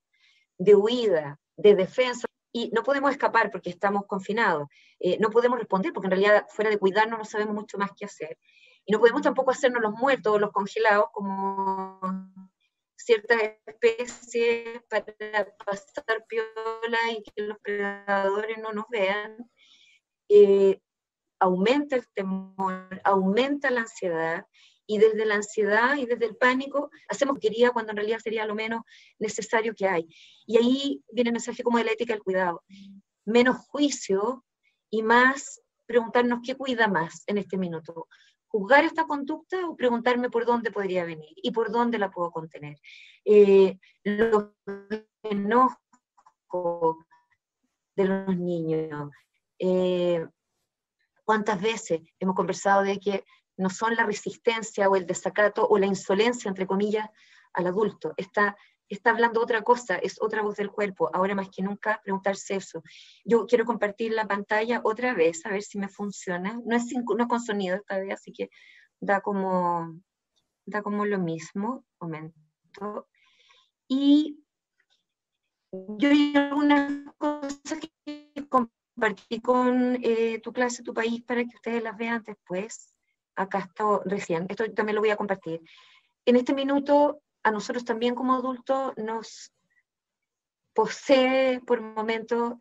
[SPEAKER 4] de huida, de defensa, y no podemos escapar porque estamos confinados, no podemos responder porque en realidad fuera de cuidarnos no sabemos mucho más qué hacer, y no podemos tampoco hacernos los muertos o los congelados como ciertas especies para pasar piola y que los predadores no nos vean. Aumenta el temor, aumenta la ansiedad, y desde la ansiedad y desde el pánico hacemos quería cuando en realidad sería lo menos necesario que hay. Y ahí viene el mensaje como de la ética del cuidado. Menos juicio y más preguntarnos qué cuida más en este minuto. ¿Juzgar esta conducta o preguntarme por dónde podría venir y por dónde la puedo contener? Los enojos de los niños. ¿Cuántas veces hemos conversado de que no son la resistencia o el desacato o la insolencia, entre comillas, al adulto? Está hablando otra cosa, es otra voz del cuerpo. Ahora más que nunca preguntarse eso. Yo quiero compartir la pantalla otra vez, a ver si me funciona. No es con sonido esta vez, así que da como lo mismo. Momento. Y yo hay algunas cosas que compartí con tu clase, tu país, para que ustedes las vean después. Acá está recién, esto también lo voy a compartir. En este minuto a nosotros también como adultos nos posee por momentos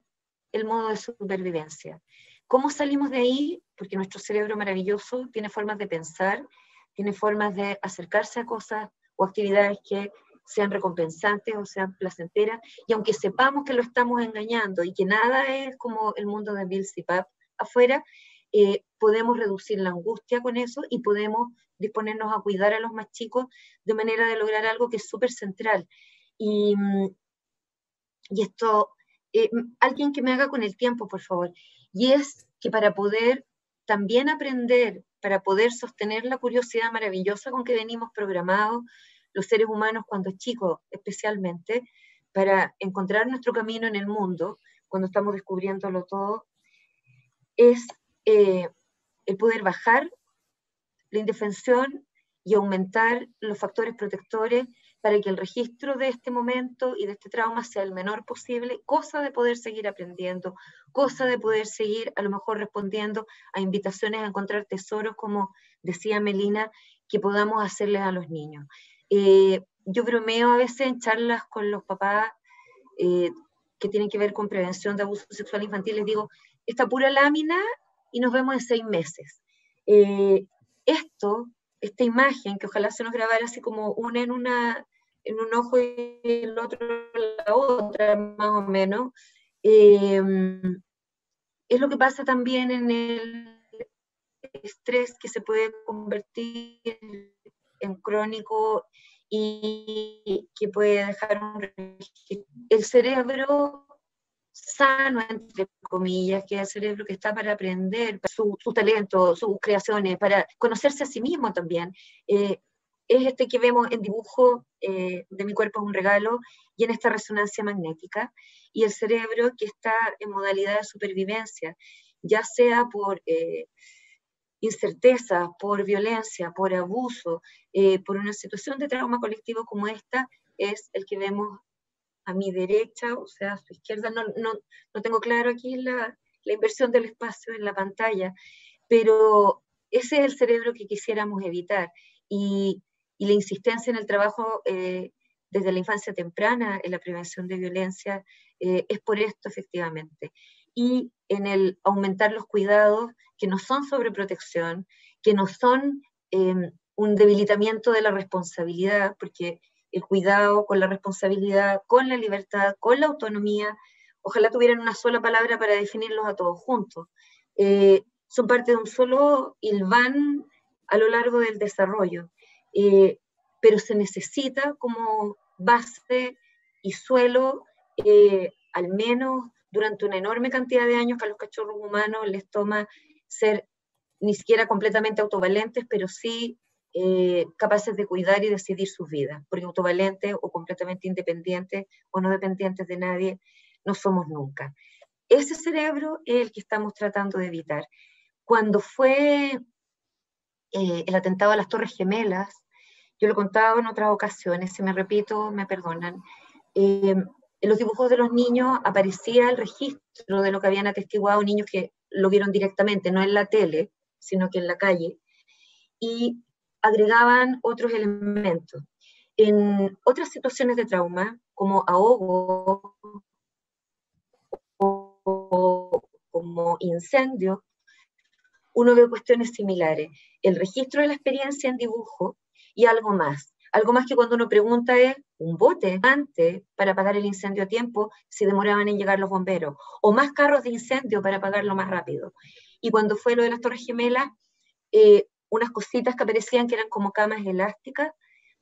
[SPEAKER 4] el modo de supervivencia. ¿Cómo salimos de ahí? Porque nuestro cerebro maravilloso tiene formas de pensar, tiene formas de acercarse a cosas o actividades que sean recompensantes o sean placenteras, y aunque sepamos que lo estamos engañando y que nada es como el mundo de Bill Zipap afuera, podemos reducir la angustia con eso y podemos disponernos a cuidar a los más chicos de manera de lograr algo que es súper central. Y esto, alguien que me haga con el tiempo, por favor, y es que para poder también aprender, para poder sostener la curiosidad maravillosa con que venimos programados, los seres humanos cuando chicos especialmente, para encontrar nuestro camino en el mundo, cuando estamos descubriéndolo todo, es el poder bajar la indefensión y aumentar los factores protectores para que el registro de este momento y de este trauma sea el menor posible, cosa de poder seguir aprendiendo, cosa de poder seguir a lo mejor respondiendo a invitaciones a encontrar tesoros, como decía Melina, que podamos hacerles a los niños. Yo bromeo a veces en charlas con los papás que tienen que ver con prevención de abuso sexual infantil, les digo, esta pura lámina y nos vemos en 6 meses. Esta imagen, que ojalá se nos grabara así como una en un ojo y el otro en la otra, más o menos, es lo que pasa también en el estrés, que se puede convertir en crónico y que puede dejar un registro. El cerebro sano, entre comillas, que es el cerebro que está para aprender, su talento, sus creaciones, para conocerse a sí mismo también. Es este que vemos en dibujo de Mi cuerpo es un regalo y en esta resonancia magnética, y el cerebro que está en modalidad de supervivencia, ya sea por incerteza, por violencia, por abuso, por una situación de trauma colectivo como esta, es el que vemos a mi derecha, o sea, a su izquierda. No tengo claro aquí la inversión del espacio en la pantalla, pero ese es el cerebro que quisiéramos evitar. Y la insistencia en el trabajo desde la infancia temprana, en la prevención de violencia, es por esto efectivamente. Y en el aumentar los cuidados, que no son sobreprotección, que no son un debilitamiento de la responsabilidad, porque el cuidado con la responsabilidad, con la libertad, con la autonomía, ojalá tuvieran una sola palabra para definirlos a todos juntos. Son parte de un solo hilván a lo largo del desarrollo, pero se necesita como base y suelo, al menos durante una enorme cantidad de años que a los cachorros humanos les toma ser ni siquiera completamente autovalentes, pero sí capaces de cuidar y decidir sus vidas, porque autovalentes o completamente independientes o no dependientes de nadie no somos nunca. Ese cerebro es el que estamos tratando de evitar. Cuando fue el atentado a las Torres Gemelas, yo lo he contado en otras ocasiones, si me repito, me perdonan, en los dibujos de los niños aparecía el registro de lo que habían atestiguado niños que lo vieron directamente, no en la tele, sino que en la calle, y agregaban otros elementos. En otras situaciones de trauma, como ahogo o como incendio, uno ve cuestiones similares. El registro de la experiencia en dibujo y algo más. Algo más que cuando uno pregunta es un bote antes para apagar el incendio a tiempo si demoraban en llegar los bomberos, o más carros de incendio para apagarlo más rápido. Y cuando fue lo de las Torres Gemelas, unas cositas que aparecían que eran como camas elásticas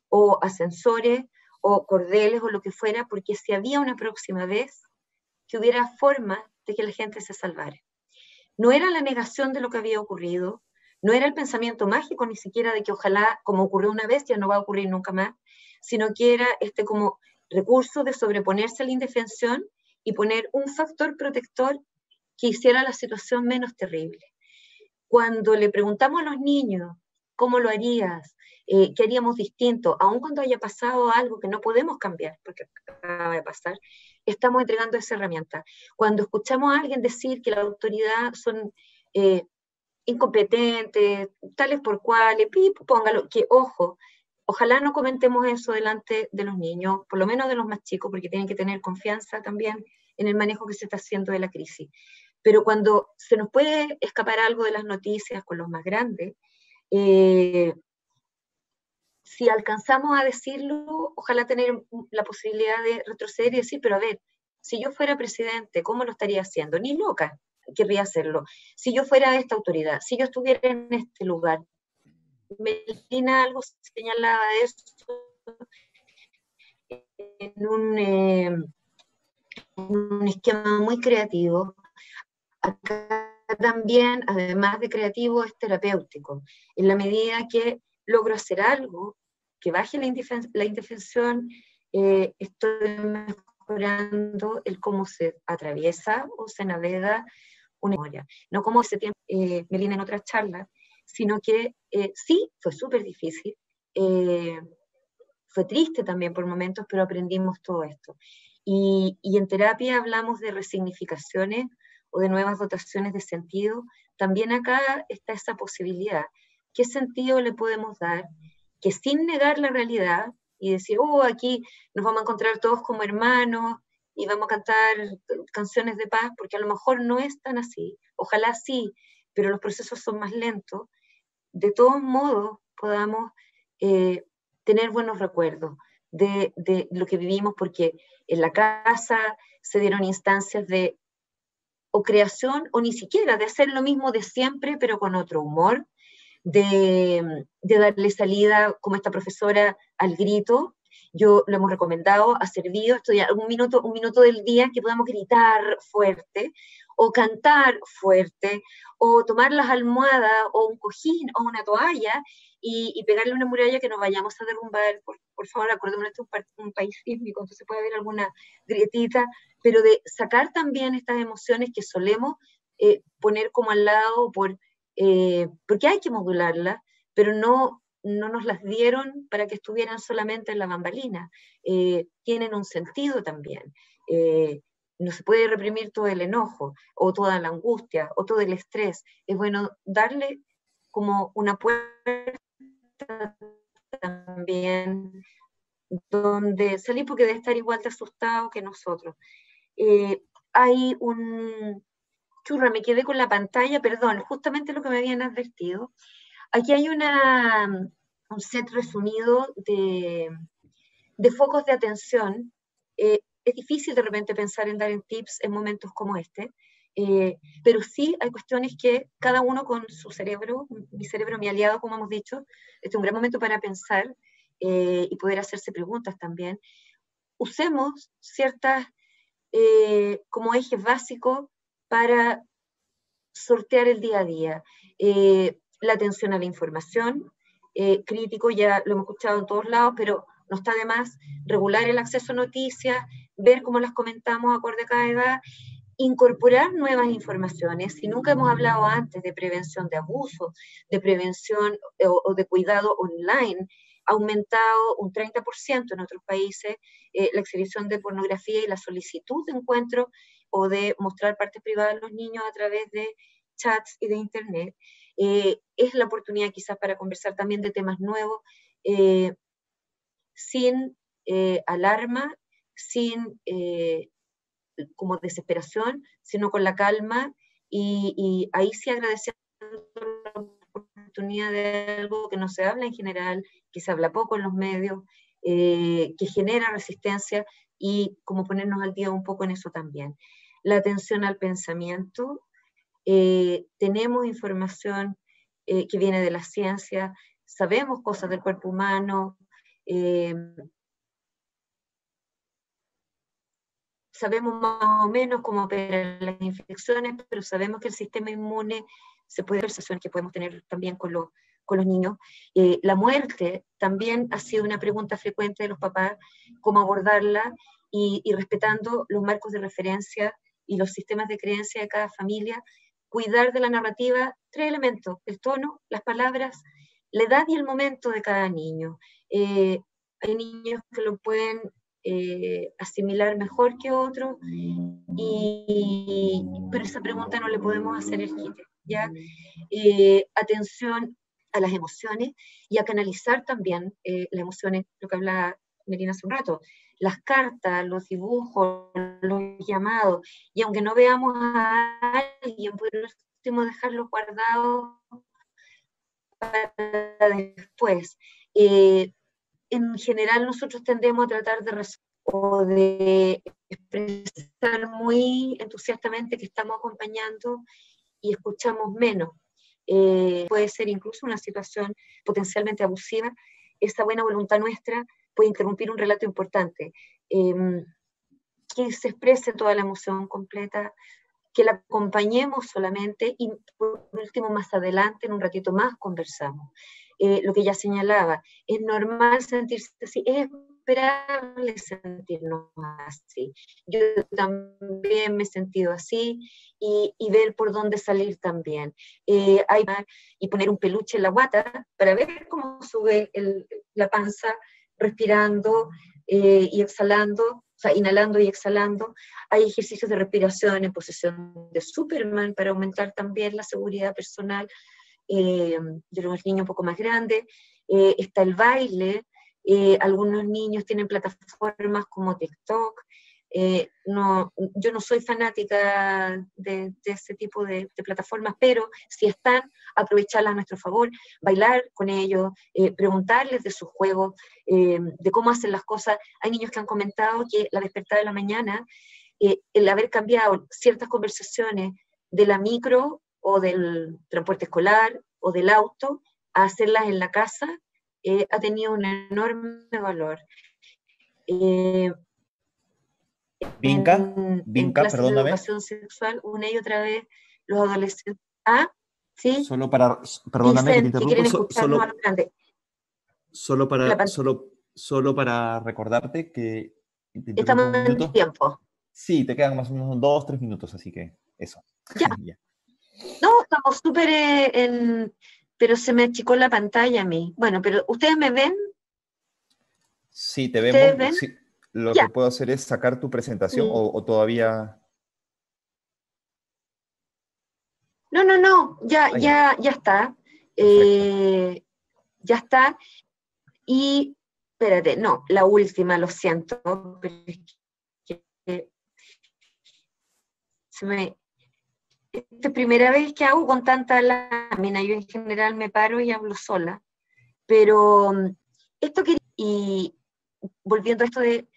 [SPEAKER 4] o ascensores o cordeles o lo que fuera, porque si había una próxima vez, que hubiera forma de que la gente se salvara. No era la negación de lo que había ocurrido, no era el pensamiento mágico ni siquiera de que ojalá, como ocurrió una vez, ya no va a ocurrir nunca más, sino que era como recurso de sobreponerse a la indefensión y poner un factor protector que hiciera la situación menos terrible. Cuando le preguntamos a los niños cómo lo harías, qué haríamos distinto, aun cuando haya pasado algo que no podemos cambiar, porque acaba de pasar, estamos entregando esa herramienta. Cuando escuchamos a alguien decir que la autoridad son incompetentes, tales por cuales, póngalo, que ojo, Ojalá no comentemos eso delante de los niños, por lo menos de los más chicos, porque tienen que tener confianza también en el manejo que se está haciendo de la crisis. Pero cuando se nos puede escapar algo de las noticias con los más grandes, si alcanzamos a decirlo, ojalá tener la posibilidad de retroceder y decir, pero a ver, si yo fuera presidente, ¿cómo lo estaría haciendo? Ni loca querría hacerlo. Si yo fuera esta autoridad, si yo estuviera en este lugar, Melina algo señalaba de eso en un esquema muy creativo. Acá también, además de creativo, es terapéutico. En la medida que logro hacer algo que baje la indefensión, estoy mejorando el cómo se atraviesa o se navega una memoria. No como ese tiempo, Melina, en otras charlas, sino que sí, fue súper difícil, fue triste también por momentos, pero aprendimos todo esto. Y en terapia hablamos de resignificaciones o de nuevas dotaciones de sentido. También acá está esa posibilidad. ¿Qué sentido le podemos dar? Que sin negar la realidad y decir, aquí nos vamos a encontrar todos como hermanos y vamos a cantar canciones de paz, porque a lo mejor no es tan así. Ojalá sí, pero los procesos son más lentos. De todos modos, podamos tener buenos recuerdos de lo que vivimos, porque en la casa se dieron instancias de o creación, o ni siquiera de hacer lo mismo de siempre, pero con otro humor, de darle salida, como esta profesora, al grito. Yo lo hemos recomendado, ha servido, estudiar un minuto del día que podamos gritar fuerte, o cantar fuerte, o tomar las almohadas, o un cojín, o una toalla, y pegarle una muralla que nos vayamos a derrumbar. Por favor, acordémonos, este es un país sísmico, entonces puede haber alguna grietita, pero de sacar también estas emociones que solemos poner como al lado, porque hay que modularlas, pero no nos las dieron para que estuvieran solamente en la bambalina. Tienen un sentido también. No se puede reprimir todo el enojo, o toda la angustia, o todo el estrés. Es bueno darle como una puerta también donde salir, porque debe estar igual de asustado que nosotros. Hay un... Churra, me quedé con la pantalla, perdón, justamente lo que me habían advertido. Aquí hay un set resumido de focos de atención. Es difícil de repente pensar en dar en tips en momentos como este, pero sí hay cuestiones que cada uno con su cerebro, mi aliado, como hemos dicho, este es un gran momento para pensar y poder hacerse preguntas también. Usemos ciertas como ejes básicos para sortear el día a día. La atención a la información, crítico, ya lo hemos escuchado en todos lados, pero no está de más regular el acceso a noticias, ver cómo las comentamos acorde a cada edad, incorporar nuevas informaciones. Si nunca hemos hablado antes de prevención de abuso, de prevención o de cuidado online, ha aumentado un 30% en otros países la exhibición de pornografía y la solicitud de encuentro o de mostrar partes privadas de los niños a través de chats y de internet. Es la oportunidad quizás para conversar también de temas nuevos, sin alarma, sin como desesperación, sino con la calma, y ahí sí agradecemos la oportunidad de algo que no se habla en general, que se habla poco en los medios, que genera resistencia, y como ponernos al día un poco en eso también. La atención al pensamiento, tenemos información que viene de la ciencia, sabemos cosas del cuerpo humano, sabemos más o menos cómo operan las infecciones, pero sabemos que el sistema inmune se puede ver, que podemos tener también con los niños. La muerte también ha sido una pregunta frecuente de los papás, cómo abordarla, y respetando los marcos de referencia y los sistemas de creencia de cada familia, cuidar de la narrativa, 3 elementos: el tono, las palabras, la edad y el momento de cada niño. Hay niños que lo pueden asimilar mejor que otros, pero esa pregunta no le podemos hacer el quite, ¿ya? Atención a las emociones y a canalizar también las emociones, lo que hablaba Melina hace un rato, las cartas, los dibujos, los llamados, y aunque no veamos a alguien, por último dejarlo guardado para después. En general nosotros tendemos a tratar de o de expresar muy entusiastamente que estamos acompañando y escuchamos menos. Puede ser incluso una situación potencialmente abusiva. Esa buena voluntad nuestra puede interrumpir un relato importante. Que se exprese toda la emoción completa, que la acompañemos solamente y por último más adelante, en un ratito más, conversamos. Lo que ya señalaba, es normal sentirse así, es esperable sentirnos así. Yo también me he sentido así y ver por dónde salir también. Y poner un peluche en la guata para ver cómo sube la panza, respirando y exhalando, o sea, inhalando y exhalando. Hay ejercicios de respiración en posición de Superman para aumentar también la seguridad personal de los niños un poco más grandes. Está el baile. Algunos niños tienen plataformas como TikTok. Yo no soy fanática de ese tipo de plataformas, pero si están, aprovecharlas a nuestro favor, bailar con ellos, preguntarles de sus juegos, de cómo hacen las cosas. Hay niños que han comentado que la despertada de la mañana, el haber cambiado ciertas conversaciones de la micro o del transporte escolar o del auto a hacerlas en la casa, ha tenido un enorme valor.
[SPEAKER 1] Vinca,
[SPEAKER 4] en clases de
[SPEAKER 1] perdóname.
[SPEAKER 4] educación sexual, una y otra vez, los adolescentes. ¿Ah? ¿Sí?
[SPEAKER 1] Solo para, perdóname que te interrumpo.
[SPEAKER 4] Que quieren escucharnos a los grandes.
[SPEAKER 1] Solo para recordarte que
[SPEAKER 4] estamos en tiempo.
[SPEAKER 1] Sí, te quedan más o menos 2, 3 minutos, así que eso.
[SPEAKER 4] Ya. Ya. No, estamos súper pero se me achicó la pantalla a mí. Bueno, pero ¿ustedes me ven?
[SPEAKER 1] Sí, te vemos.
[SPEAKER 4] ¿Ven?
[SPEAKER 1] Sí. Lo que puedo hacer es sacar tu presentación o todavía...
[SPEAKER 4] No, ya está. Ya está. Y, espérate, no, la última, lo siento, pero es que esta es primera vez que hago con tanta lámina. Yo en general me paro y hablo sola, pero esto quería, y volviendo a esto de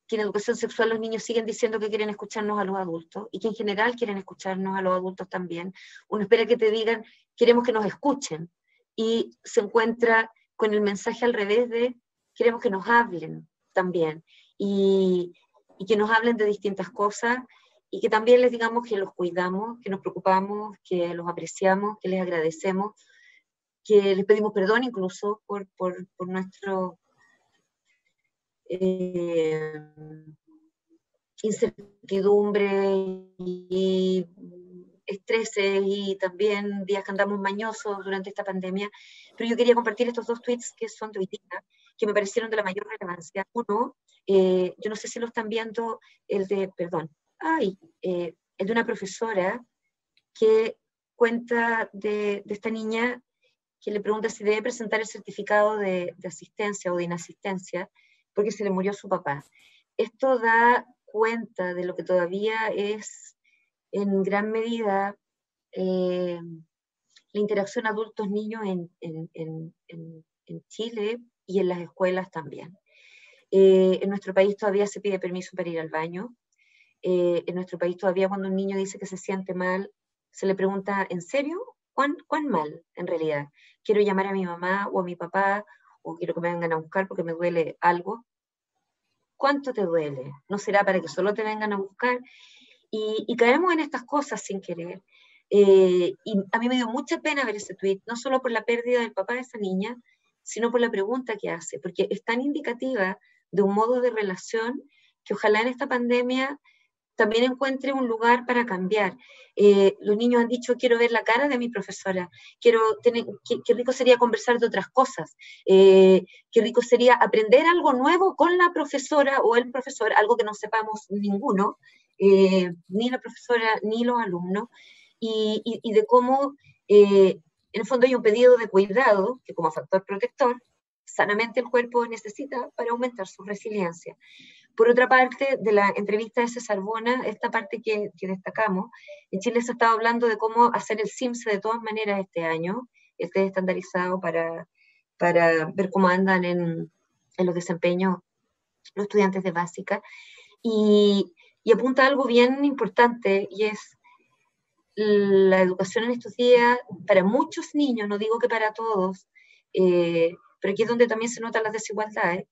[SPEAKER 4] que en educación sexual los niños siguen diciendo que quieren escucharnos a los adultos, y que en general quieren escucharnos a los adultos también. Uno espera que te digan, queremos que nos escuchen, y se encuentra con el mensaje al revés de, queremos que nos hablen también, y que nos hablen de distintas cosas, y que también les digamos que los cuidamos, que nos preocupamos, que los apreciamos, que les agradecemos, que les pedimos perdón incluso por nuestro incertidumbre y estreses y también días que andamos mañosos durante esta pandemia, pero yo quería compartir estos 2 tweets que son de hoy día, que me parecieron de la mayor relevancia. Uno, yo no sé si lo están viendo, el de una profesora que cuenta de esta niña que le pregunta si debe presentar el certificado de asistencia o de inasistencia porque se le murió su papá. Esto da cuenta de lo que todavía es en gran medida la interacción adultos-niños en Chile y en las escuelas también. En nuestro país todavía se pide permiso para ir al baño. En nuestro país todavía cuando un niño dice que se siente mal, se le pregunta, ¿en serio? ¿Cuán mal en realidad? ¿Quiero llamar a mi mamá o a mi papá o quiero que me vengan a buscar porque me duele algo? ¿Cuánto te duele? ¿No será para que solo te vengan a buscar? Y caemos en estas cosas sin querer. Y a mí me dio mucha pena ver ese tweet, no solo por la pérdida del papá de esa niña, sino por la pregunta que hace, porque es tan indicativa de un modo de relación que ojalá en esta pandemia también encuentre un lugar para cambiar. Los niños han dicho, quiero ver la cara de mi profesora, qué rico sería conversar de otras cosas, qué rico sería aprender algo nuevo con la profesora o el profesor, algo que no sepamos ninguno, ni la profesora ni los alumnos, y de cómo En el fondo hay un pedido de cuidado que como factor protector, sanamente el cuerpo necesita para aumentar su resiliencia. Por otra parte, de la entrevista de César Bona, esta parte que destacamos, en Chile se estaba hablando de cómo hacer el CIMSE de todas maneras este año, el test estandarizado para ver cómo andan en los desempeños los estudiantes de básica, y apunta a algo bien importante, y es la educación en estos días, para muchos niños, no digo que para todos, pero aquí es donde también se notan las desigualdades,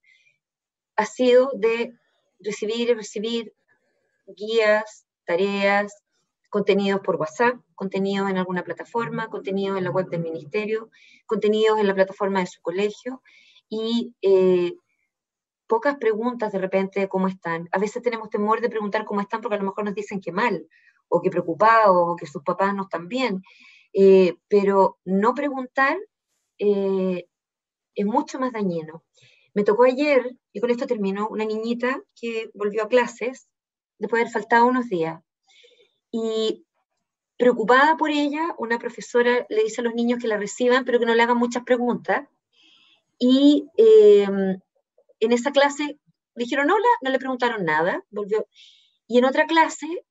[SPEAKER 4] ha sido de recibir y recibir guías, tareas, contenidos por WhatsApp, contenidos en alguna plataforma, contenidos en la web del ministerio, contenidos en la plataforma de su colegio, y pocas preguntas de repente de cómo están. A veces tenemos temor de preguntar cómo están porque a lo mejor nos dicen que mal, o que preocupados, o que sus papás no están bien, pero no preguntar es mucho más dañino. Me tocó ayer, y con esto termino, una niñita que volvió a clases después de haber faltado unos días. Y preocupada por ella, una profesora le dice a los niños que la reciban, pero que no le hagan muchas preguntas. Y en esa clase dijeron hola, no le preguntaron nada, volvió. Y en otra clase,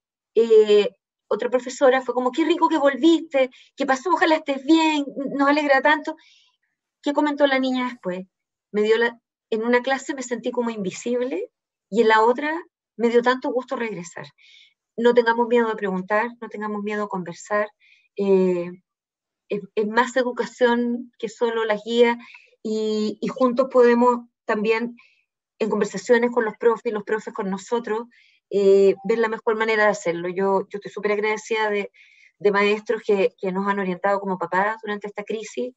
[SPEAKER 4] otra profesora fue como, qué rico que volviste, qué pasó, ojalá estés bien, nos alegra tanto. ¿Qué comentó la niña después? En una clase me sentí como invisible y en la otra me dio tanto gusto regresar. No tengamos miedo de preguntar, no tengamos miedo de conversar. Es más educación que solo las guías, y juntos podemos también, en conversaciones con los profes y los profes con nosotros, ver la mejor manera de hacerlo. Yo estoy súper agradecida de maestros que nos han orientado como papás durante esta crisis,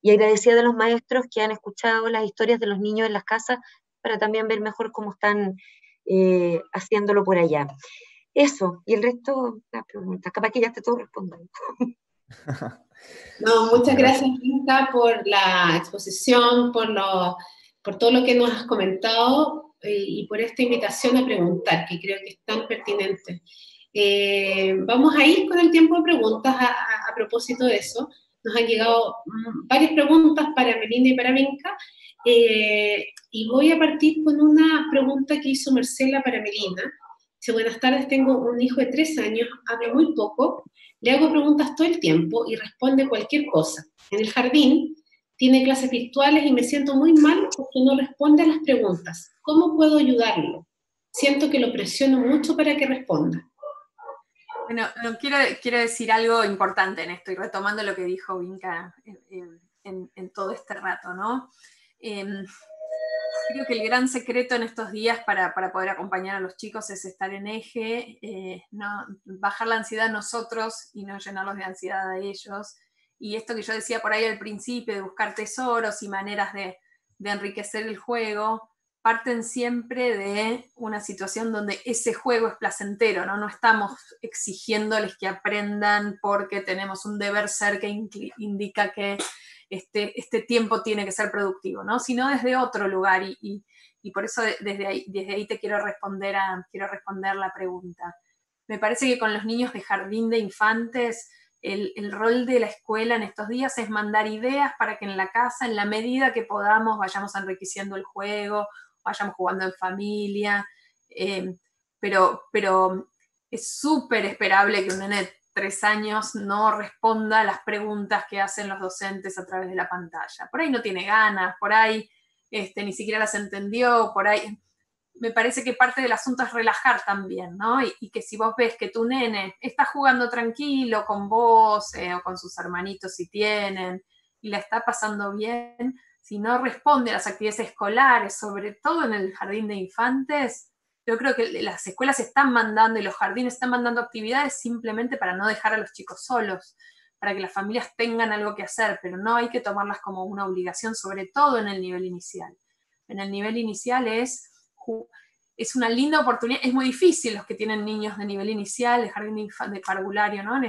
[SPEAKER 4] y agradecida de los maestros que han escuchado las historias de los niños en las casas para también ver mejor cómo están haciéndolo por allá. Eso, y el resto, las preguntas, capaz que ya te todo respondiendo.
[SPEAKER 2] No, muchas gracias, Vinca, por la exposición, por todo lo que nos has comentado y por esta invitación a preguntar, que creo que es tan pertinente. Vamos a ir con el tiempo de preguntas a propósito de eso. Nos han llegado varias preguntas para Melina y para Vinca, y voy a partir con una pregunta que hizo Marcela para Melina. Dice, buenas tardes, tengo un hijo de 3 años, habla muy poco, le hago preguntas todo el tiempo y responde cualquier cosa. En el jardín tiene clases virtuales y me siento muy mal porque no responde a las preguntas. ¿Cómo puedo ayudarlo? Siento que lo presiono mucho para que responda.
[SPEAKER 3] Bueno, quiero decir algo importante en esto, y retomando lo que dijo Vinca en todo este rato, ¿no? Creo que el gran secreto en estos días para poder acompañar a los chicos es estar en eje, no, bajar la ansiedad a nosotros y no llenarlos de ansiedad a ellos. Y esto que yo decía por ahí al principio, de buscar tesoros y maneras de enriquecer el juego, parten siempre de una situación donde ese juego es placentero, ¿no? No estamos exigiéndoles que aprendan porque tenemos un deber ser que indica que este tiempo tiene que ser productivo, ¿no? Sino desde otro lugar, y por eso desde ahí te quiero responder la pregunta. Me parece que con los niños de jardín de infantes, el rol de la escuela en estos días es mandar ideas para que en la casa, en la medida que podamos, vayamos enriqueciendo el juego, vayamos jugando en familia, pero es súper esperable que un nene de 3 años no responda a las preguntas que hacen los docentes a través de la pantalla. Por ahí no tiene ganas, por ahí ni siquiera las entendió, por ahí. Me parece que parte del asunto es relajar también, ¿no? Y que si vos ves que tu nene está jugando tranquilo con vos o con sus hermanitos si tienen, y la está pasando bien, si no responde a las actividades escolares, sobre todo en el jardín de infantes, yo creo que las escuelas están mandando y los jardines están mandando actividades simplemente para no dejar a los chicos solos, para que las familias tengan algo que hacer, pero no hay que tomarlas como una obligación, sobre todo en el nivel inicial. En el nivel inicial es una linda oportunidad, es muy difícil los que tienen niños de nivel inicial, de jardín de parvulario, ¿no? En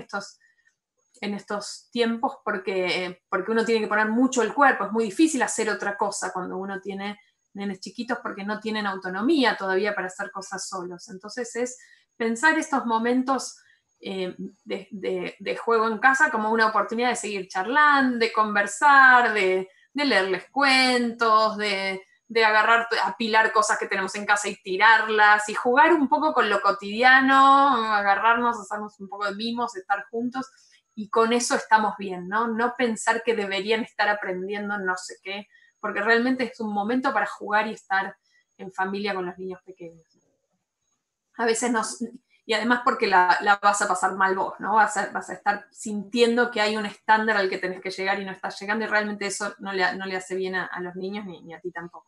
[SPEAKER 3] estos tiempos, porque uno tiene que poner mucho el cuerpo, es muy difícil hacer otra cosa cuando uno tiene nenes chiquitos porque no tienen autonomía todavía para hacer cosas solos. Entonces es pensar estos momentos de juego en casa como una oportunidad de seguir charlando, de conversar, de leerles cuentos, de agarrar, apilar cosas que tenemos en casa y tirarlas, y jugar un poco con lo cotidiano, agarrarnos, hacernos un poco de mimos, estar juntos, y con eso estamos bien, ¿no? No pensar que deberían estar aprendiendo no sé qué, porque realmente es un momento para jugar y estar en familia con los niños pequeños. A veces y además porque la vas a pasar mal vos, ¿no? Vas a estar sintiendo que hay un estándar al que tenés que llegar y no estás llegando, y realmente eso no le hace bien a los niños ni a ti tampoco.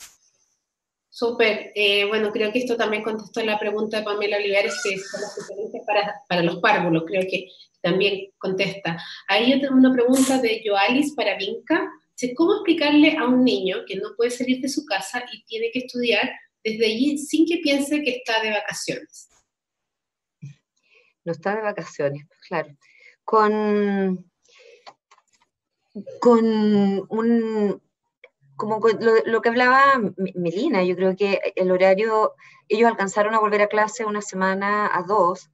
[SPEAKER 2] Súper. Bueno, creo que esto también contestó la pregunta de Pamela Olivares, que es las diferencias para los párvulos, creo que también contesta. Ahí yo tengo una pregunta de Joalis para Vinca. ¿Cómo explicarle a un niño que no puede salir de su casa y tiene que estudiar desde allí sin que piense que está de vacaciones?
[SPEAKER 4] No está de vacaciones, claro. Como lo que hablaba Melina, yo creo que el horario, ellos alcanzaron a volver a clase una semana a 2.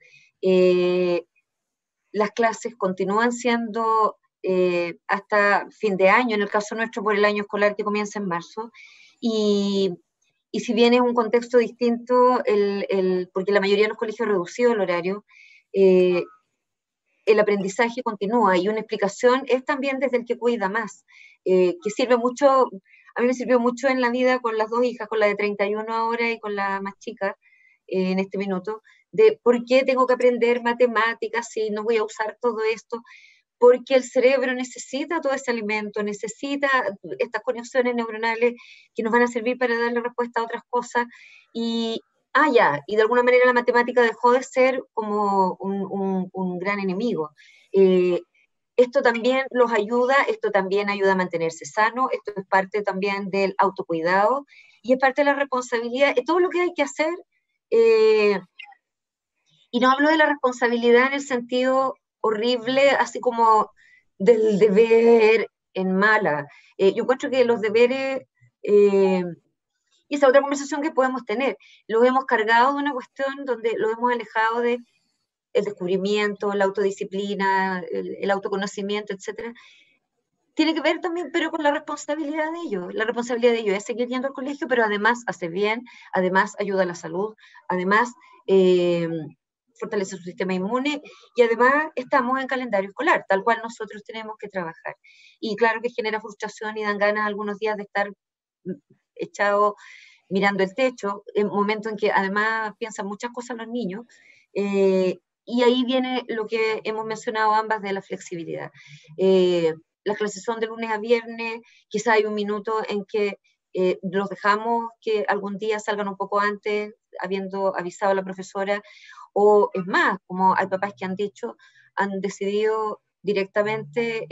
[SPEAKER 4] Las clases continúan siendo hasta fin de año, en el caso nuestro por el año escolar que comienza en marzo, y si bien es un contexto distinto, porque la mayoría de los colegios reducido el horario, el aprendizaje continúa, y una explicación es también desde el que cuida más, que sirve mucho. A mí me sirvió mucho en la vida con las 2 hijas, con la de 31 ahora y con la más chica en este minuto, de por qué tengo que aprender matemáticas si no voy a usar todo esto, porque el cerebro necesita todo ese alimento, necesita estas conexiones neuronales que nos van a servir para darle respuesta a otras cosas, y de alguna manera la matemática dejó de ser como un gran enemigo. Esto también los ayuda, esto también ayuda a mantenerse sano, esto es parte también del autocuidado, y es parte de la responsabilidad, es todo lo que hay que hacer, y no hablo de la responsabilidad en el sentido horrible, así como del deber en mala. Yo encuentro que los deberes, y esa otra conversación que podemos tener, los hemos cargado de una cuestión donde los hemos alejado de el descubrimiento, la autodisciplina, el autoconocimiento, etc. Tiene que ver también, pero con la responsabilidad de ellos. La responsabilidad de ellos es seguir yendo al colegio, pero además hace bien, además ayuda a la salud, además fortalece su sistema inmune, y además estamos en calendario escolar, tal cual nosotros tenemos que trabajar. Y claro que genera frustración y dan ganas algunos días de estar echado mirando el techo, en un momento en que además piensan muchas cosas los niños, y ahí viene lo que hemos mencionado ambas de la flexibilidad. Las clases son de lunes a viernes, quizá hay un minuto en que los dejamos que algún día salgan un poco antes, habiendo avisado a la profesora, o es más, como hay papás que han dicho, han decidido directamente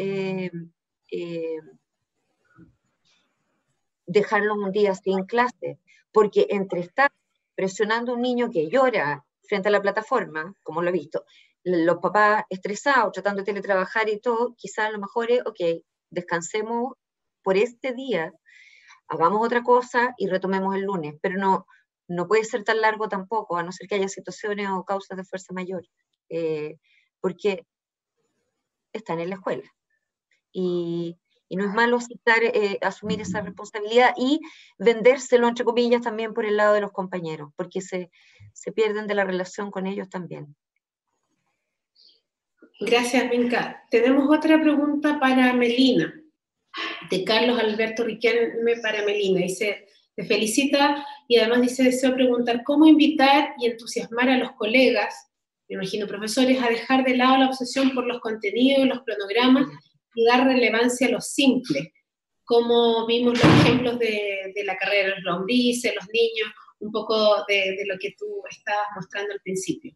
[SPEAKER 4] dejarlos un día sin clase, porque entre estar presionando a un niño que llora frente a la plataforma, como lo he visto, los papás estresados, tratando de teletrabajar y todo, quizás a lo mejor es, ok, descansemos por este día, hagamos otra cosa y retomemos el lunes, pero no puede ser tan largo tampoco, a no ser que haya situaciones o causas de fuerza mayor, porque están en la escuela. Y no es malo asumir esa responsabilidad y vendérselo, entre comillas, también por el lado de los compañeros, porque se pierden de la relación con ellos también.
[SPEAKER 2] Gracias, Minka. Tenemos otra pregunta para Melina, de Carlos Alberto Riquelme para Melina. Dice, te felicita y además dice, deseo preguntar cómo invitar y entusiasmar a los colegas, me imagino profesores, a dejar de lado la obsesión por los contenidos, los cronogramas, y dar relevancia a lo simple, como vimos los ejemplos de la carrera de los lombrices, los niños, un poco de lo que tú estabas mostrando al principio.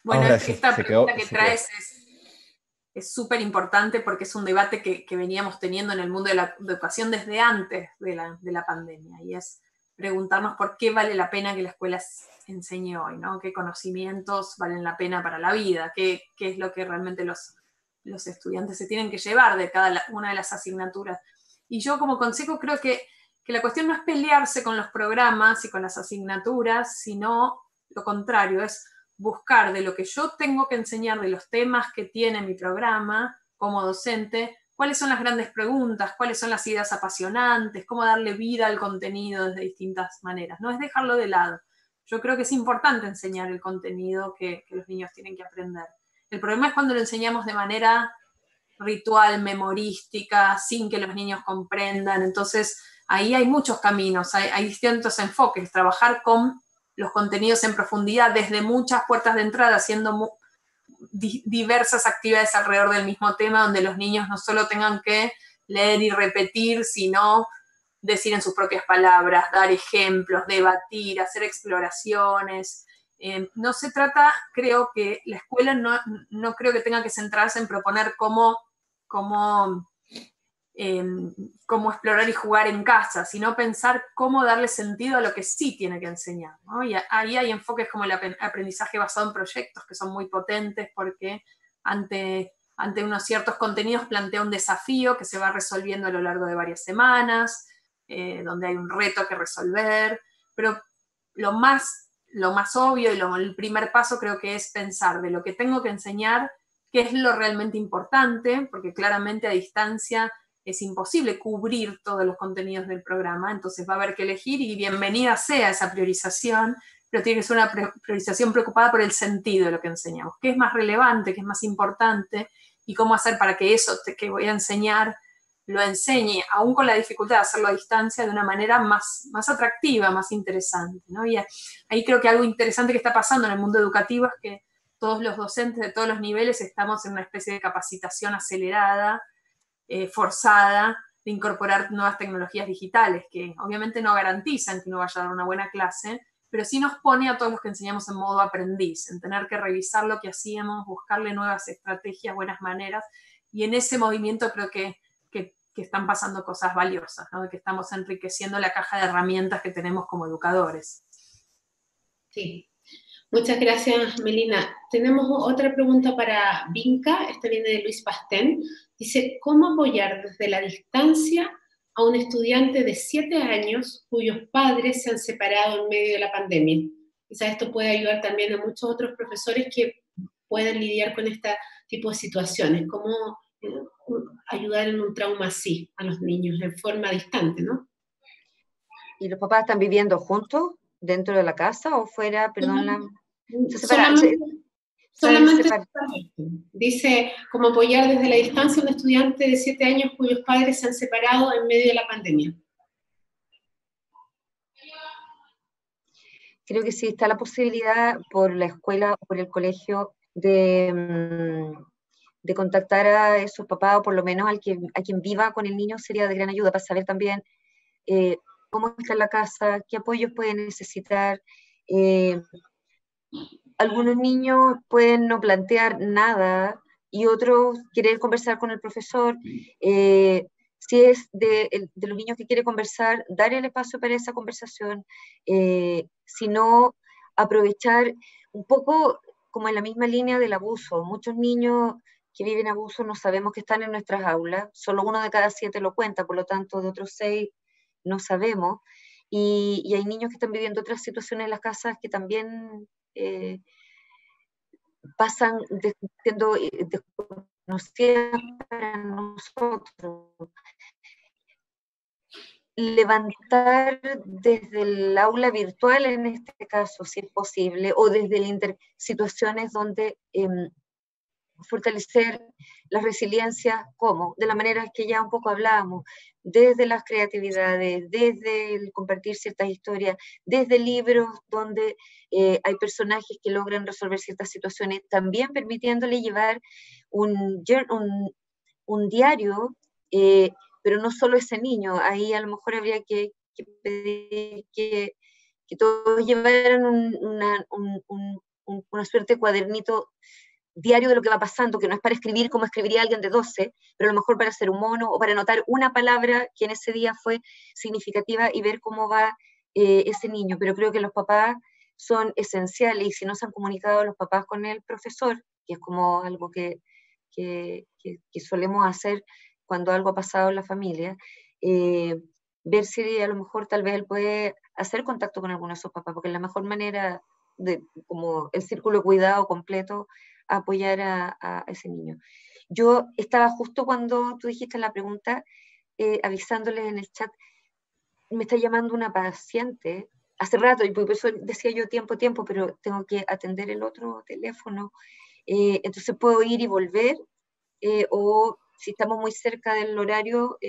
[SPEAKER 3] Bueno, esta pregunta que traes es súper importante porque es un debate que veníamos teniendo en el mundo de la educación desde antes de la pandemia, y es preguntarnos por qué vale la pena que la escuela enseñe hoy, ¿no? ¿Qué conocimientos valen la pena para la vida? ¿Qué es lo que realmente los estudiantes se tienen que llevar de cada una de las asignaturas? Y yo como consejo creo que la cuestión no es pelearse con los programas y con las asignaturas, sino lo contrario, es buscar de lo que yo tengo que enseñar, de los temas que tiene mi programa como docente, cuáles son las grandes preguntas, cuáles son las ideas apasionantes, cómo darle vida al contenido desde distintas maneras. No es dejarlo de lado. Yo creo que es importante enseñar el contenido que los niños tienen que aprender. El problema es cuando lo enseñamos de manera ritual, memorística, sin que los niños comprendan. Entonces, ahí hay muchos caminos, hay distintos enfoques. Trabajar con los contenidos en profundidad desde muchas puertas de entrada, haciendo diversas actividades alrededor del mismo tema, donde los niños no solo tengan que leer y repetir, sino decir en sus propias palabras, dar ejemplos, debatir, hacer exploraciones. No se trata, creo que la escuela no creo que tenga que centrarse en proponer cómo explorar y jugar en casa, sino pensar cómo darle sentido a lo que sí tiene que enseñar, ¿no? Y ahí hay enfoques como el aprendizaje basado en proyectos, que son muy potentes porque ante unos ciertos contenidos plantea un desafío que se va resolviendo a lo largo de varias semanas, donde hay un reto que resolver, pero lo más obvio y el primer paso creo que es pensar de lo que tengo que enseñar, qué es lo realmente importante, porque claramente a distancia es imposible cubrir todos los contenidos del programa, entonces va a haber que elegir y bienvenida sea esa priorización, pero tiene que ser una priorización preocupada por el sentido de lo que enseñamos, qué es más relevante, qué es más importante y cómo hacer para que eso que voy a enseñar lo enseñe, aún con la dificultad de hacerlo a distancia, de una manera más atractiva, más interesante, ¿no? Y ahí creo que algo interesante que está pasando en el mundo educativo es que todos los docentes de todos los niveles estamos en una especie de capacitación acelerada, forzada, de incorporar nuevas tecnologías digitales, que obviamente no garantizan que uno vaya a dar una buena clase, pero sí nos pone a todos los que enseñamos en modo aprendiz, en tener que revisar lo que hacíamos, buscarle nuevas estrategias, buenas maneras, y en ese movimiento creo que están pasando cosas valiosas, ¿no? Que estamos enriqueciendo la caja de herramientas que tenemos como educadores.
[SPEAKER 2] Sí. Muchas gracias, Melina. Tenemos otra pregunta para Vinca, esta viene de Luis Pastén. Dice, ¿cómo apoyar desde la distancia a un estudiante de 7 años cuyos padres se han separado en medio de la pandemia? Quizás esto puede ayudar también a muchos otros profesores que pueden lidiar con este tipo de situaciones. ¿Cómo ayudar en un trauma así a los niños en forma distante, ¿no?
[SPEAKER 4] ¿Y los papás están viviendo juntos dentro de la casa o fuera? Perdón,
[SPEAKER 2] solamente dice, cómo apoyar desde la distancia a un estudiante de 7 años cuyos padres se han separado en medio de la pandemia.
[SPEAKER 4] Creo que sí está la posibilidad por la escuela o por el colegio de contactar a esos papás, o por lo menos a quien viva con el niño, sería de gran ayuda para saber también cómo está la casa, qué apoyos pueden necesitar. Algunos niños pueden no plantear nada y otros querer conversar con el profesor. Si es de los niños que quiere conversar, dar el espacio para esa conversación. Si no, aprovechar un poco como en la misma línea del abuso. Muchos niños que viven abuso no sabemos que están en nuestras aulas, solo 1 de cada 7 lo cuenta, por lo tanto de otros 6 no sabemos, y hay niños que están viviendo otras situaciones en las casas que también pasan siendo desconocidas para nosotros. Levantar desde el aula virtual en este caso, si es posible, o desde situaciones donde fortalecer la resiliencia, ¿cómo? De la manera que ya un poco hablábamos, desde las creatividades, desde el compartir ciertas historias, desde libros donde hay personajes que logran resolver ciertas situaciones, también permitiéndole llevar un diario, pero no solo ese niño, ahí a lo mejor habría que pedir que todos llevaran una suerte de cuadernito diario de lo que va pasando, que no es para escribir como escribiría alguien de 12, pero a lo mejor para hacer un mono o para anotar una palabra que en ese día fue significativa y ver cómo va ese niño. Pero creo que los papás son esenciales y si no se han comunicado los papás con el profesor, que es como algo que solemos hacer cuando algo ha pasado en la familia, ver si a lo mejor tal vez él puede hacer contacto con alguno de sus papás, porque es la mejor manera como el círculo de cuidado completo, a apoyar a ese niño. Yo estaba justo cuando tú dijiste la pregunta, avisándoles en el chat, me está llamando una paciente, hace rato, y por eso decía yo tiempo, pero tengo que atender el otro teléfono, entonces puedo ir y volver, o si estamos muy cerca del horario,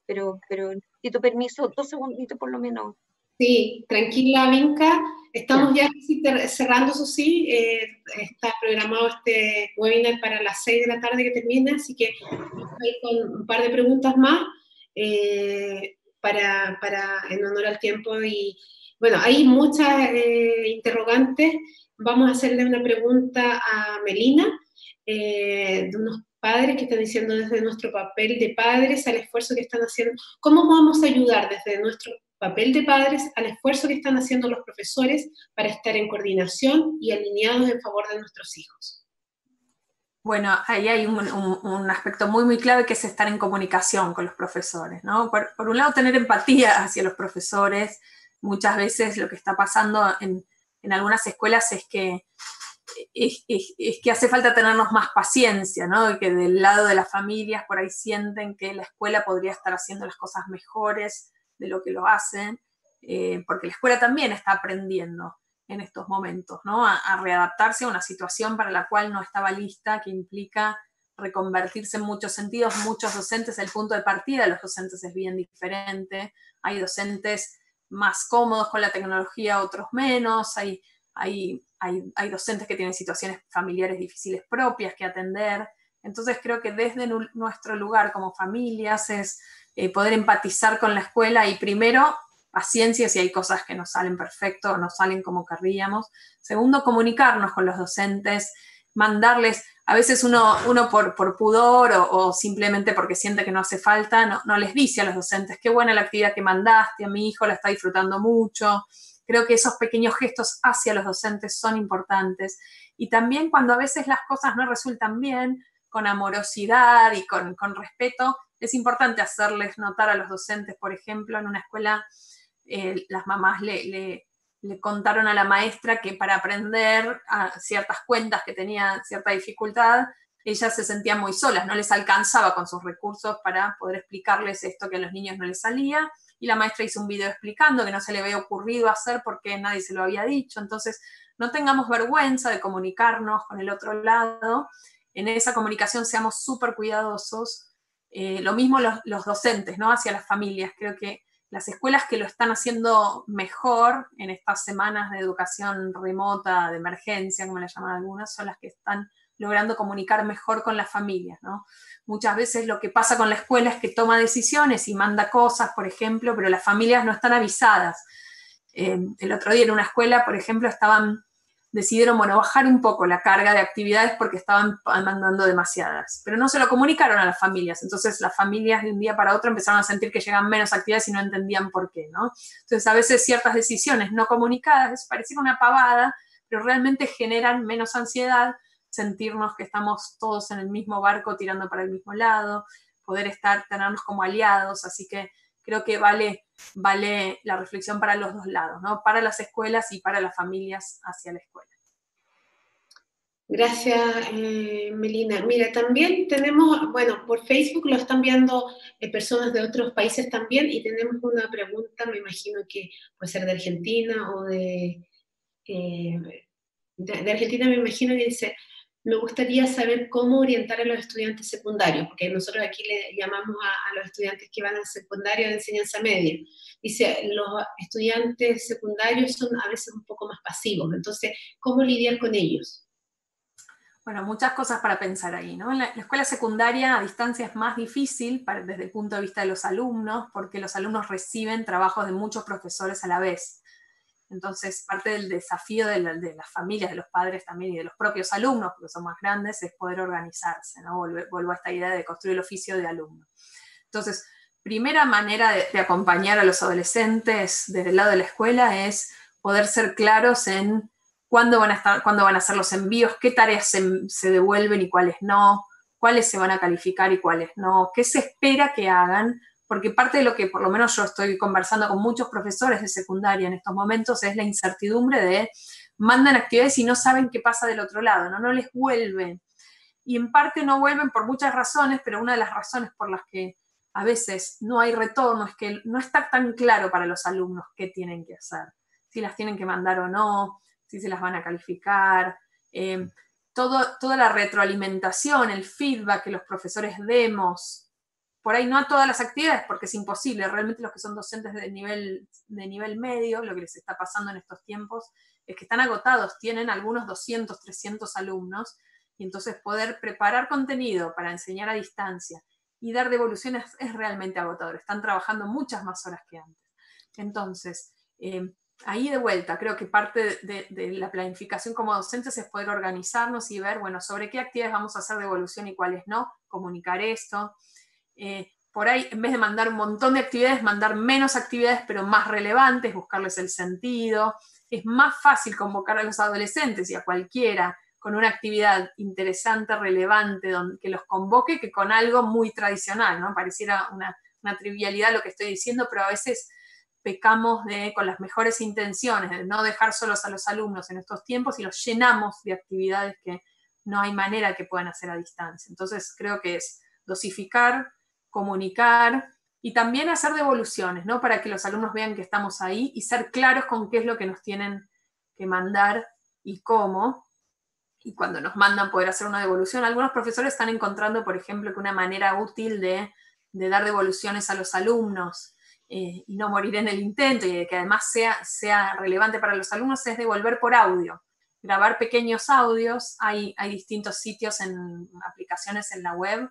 [SPEAKER 4] pero necesito permiso, 2 segunditos por lo menos.
[SPEAKER 2] Sí, tranquila, Vinca. Estamos ya casi cerrando, eso sí. Está programado este webinar para las 6 de la tarde que termina, así que vamos a ir con un par de preguntas más en honor al tiempo. Y bueno, hay muchas interrogantes. Vamos a hacerle una pregunta a Melina, de unos padres que están diciendo desde nuestro papel de padres al esfuerzo que están haciendo. ¿Cómo vamos a ayudar desde nuestro papel de padres al esfuerzo que están haciendo los profesores para estar en coordinación y alineados en favor de nuestros hijos?
[SPEAKER 3] Bueno, ahí hay un aspecto muy clave, que es estar en comunicación con los profesores, ¿no? Por un lado, tener empatía hacia los profesores. Muchas veces lo que está pasando en algunas escuelas es que hace falta tenernos más paciencia, ¿no? Y que del lado de las familias por ahí sienten que la escuela podría estar haciendo las cosas mejores de lo que lo hacen, porque la escuela también está aprendiendo en estos momentos, ¿no? A readaptarse a una situación para la cual no estaba lista, que implica reconvertirse en muchos sentidos. Muchos docentes, el punto de partida de los docentes es bien diferente. Hay docentes más cómodos con la tecnología, otros menos. Hay docentes que tienen situaciones familiares difíciles propias que atender. Entonces creo que desde nuestro lugar como familias es poder empatizar con la escuela y primero, paciencia si hay cosas que no salen perfecto o no salen como querríamos. Segundo, comunicarnos con los docentes, mandarles, a veces uno por pudor o simplemente porque siente que no hace falta, no les dice a los docentes, qué buena la actividad que mandaste, a mi hijo la está disfrutando mucho. Creo que esos pequeños gestos hacia los docentes son importantes. Y también cuando a veces las cosas no resultan bien, con amorosidad y con respeto, es importante hacerles notar a los docentes. Por ejemplo, en una escuela, las mamás le contaron a la maestra que para aprender ciertas cuentas que tenían cierta dificultad, ellas se sentían muy solas, no les alcanzaba con sus recursos para poder explicarles esto que a los niños no les salía, y la maestra hizo un video explicando que no se le había ocurrido hacer porque nadie se lo había dicho. Entonces, no tengamos vergüenza de comunicarnos con el otro lado. En esa comunicación seamos súper cuidadosos. Lo mismo los docentes, ¿no? Hacia las familias. Creo que las escuelas que lo están haciendo mejor en estas semanas de educación remota, de emergencia, como le llaman algunas, son las que están logrando comunicar mejor con las familias, ¿no? Muchas veces lo que pasa con la escuela es que toma decisiones y manda cosas, por ejemplo, pero las familias no están avisadas. El otro día en una escuela, por ejemplo, decidieron, bajar un poco la carga de actividades porque estaban mandando demasiadas, pero no se lo comunicaron a las familias. Entonces las familias de un día para otro empezaron a sentir que llegaban menos actividades y no entendían por qué, ¿no? Entonces a veces ciertas decisiones no comunicadas parecen una pavada, pero realmente generan menos ansiedad, sentirnos que estamos todos en el mismo barco tirando para el mismo lado, poder tenernos como aliados. Así que creo que vale la reflexión para los dos lados, ¿no? Para las escuelas y para las familias hacia la escuela.
[SPEAKER 2] Gracias, Melina. Mira, también tenemos, por Facebook lo están viendo personas de otros países también, y tenemos una pregunta, me imagino que puede ser de Argentina o de Argentina, me imagino, que dice: me gustaría saber cómo orientar a los estudiantes secundarios, porque nosotros aquí le llamamos a los estudiantes que van al secundario de enseñanza media. Dice, los estudiantes secundarios son a veces un poco más pasivos, entonces, ¿cómo lidiar con ellos?
[SPEAKER 3] Bueno, muchas cosas para pensar ahí, ¿no? La escuela secundaria a distancia es más difícil desde el punto de vista de los alumnos, porque los alumnos reciben trabajos de muchos profesores a la vez. Entonces, parte del desafío de las familias, de los padres también y de los propios alumnos, porque son más grandes, es poder organizarse, ¿no? Vuelvo a esta idea de construir el oficio de alumno. Entonces, primera manera de acompañar a los adolescentes desde el lado de la escuela es poder ser claros en cuándo van a hacer los envíos, qué tareas se devuelven y cuáles no, cuáles se van a calificar y cuáles no, qué se espera que hagan porque parte de lo que por lo menos yo estoy conversando con muchos profesores de secundaria en estos momentos es la incertidumbre de mandan actividades y no saben qué pasa del otro lado, no les vuelven. Y en parte no vuelven por muchas razones, pero una de las razones por las que a veces no hay retorno es que no está tan claro para los alumnos qué tienen que hacer, si las tienen que mandar o no, si se las van a calificar, toda la retroalimentación, el feedback que los profesores demos, por ahí no a todas las actividades, porque es imposible, realmente los que son docentes de nivel medio, lo que les está pasando en estos tiempos es que están agotados, tienen algunos 200, 300 alumnos, y entonces poder preparar contenido para enseñar a distancia y dar devoluciones es realmente agotador, están trabajando muchas más horas que antes. Entonces, ahí de vuelta, creo que parte de la planificación como docentes es poder organizarnos y ver, bueno, sobre qué actividades vamos a hacer devolución y cuáles no, comunicar esto. Por ahí, en vez de mandar un montón de actividades, mandar menos actividades, pero más relevantes, buscarles el sentido. Es más fácil convocar a los adolescentes y a cualquiera con una actividad interesante, relevante, que los convoque, que con algo muy tradicional, ¿no? Pareciera una trivialidad lo que estoy diciendo, pero a veces pecamos con las mejores intenciones, de no dejar solos a los alumnos en estos tiempos y los llenamos de actividades que no hay manera que puedan hacer a distancia. Entonces creo que es dosificar, comunicar y también hacer devoluciones, ¿no? Para que los alumnos vean que estamos ahí y ser claros con qué es lo que nos tienen que mandar y cómo. Y cuando nos mandan poder hacer una devolución, algunos profesores están encontrando, por ejemplo, que una manera útil de dar devoluciones a los alumnos y no morir en el intento, y que además sea relevante para los alumnos, es devolver por audio. Grabar pequeños audios, hay distintos sitios en aplicaciones en la web,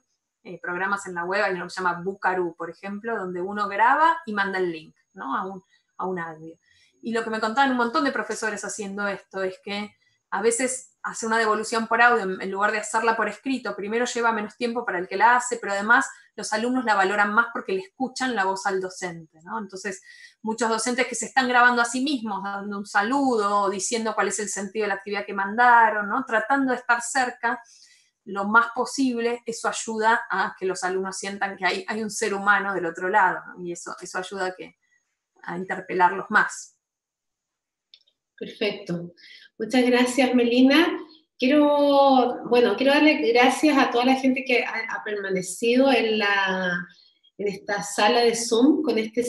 [SPEAKER 3] programas en la web, hay uno que se llama Bucaroo, por ejemplo, donde uno graba y manda el link, ¿no? a un audio. Y lo que me contaban un montón de profesores haciendo esto es que a veces hacer una devolución por audio en lugar de hacerla por escrito, primero lleva menos tiempo para el que la hace, pero además los alumnos la valoran más porque le escuchan la voz al docente, ¿no? Entonces, muchos docentes que se están grabando a sí mismos, dando un saludo, diciendo cuál es el sentido de la actividad que mandaron, ¿no? Tratando de estar cerca lo más posible, eso ayuda a que los alumnos sientan que hay un ser humano del otro lado, ¿no? Y eso ayuda a interpelarlos más.
[SPEAKER 2] Perfecto. Muchas gracias, Melina. Quiero darle gracias a toda la gente que ha permanecido en esta sala de Zoom con este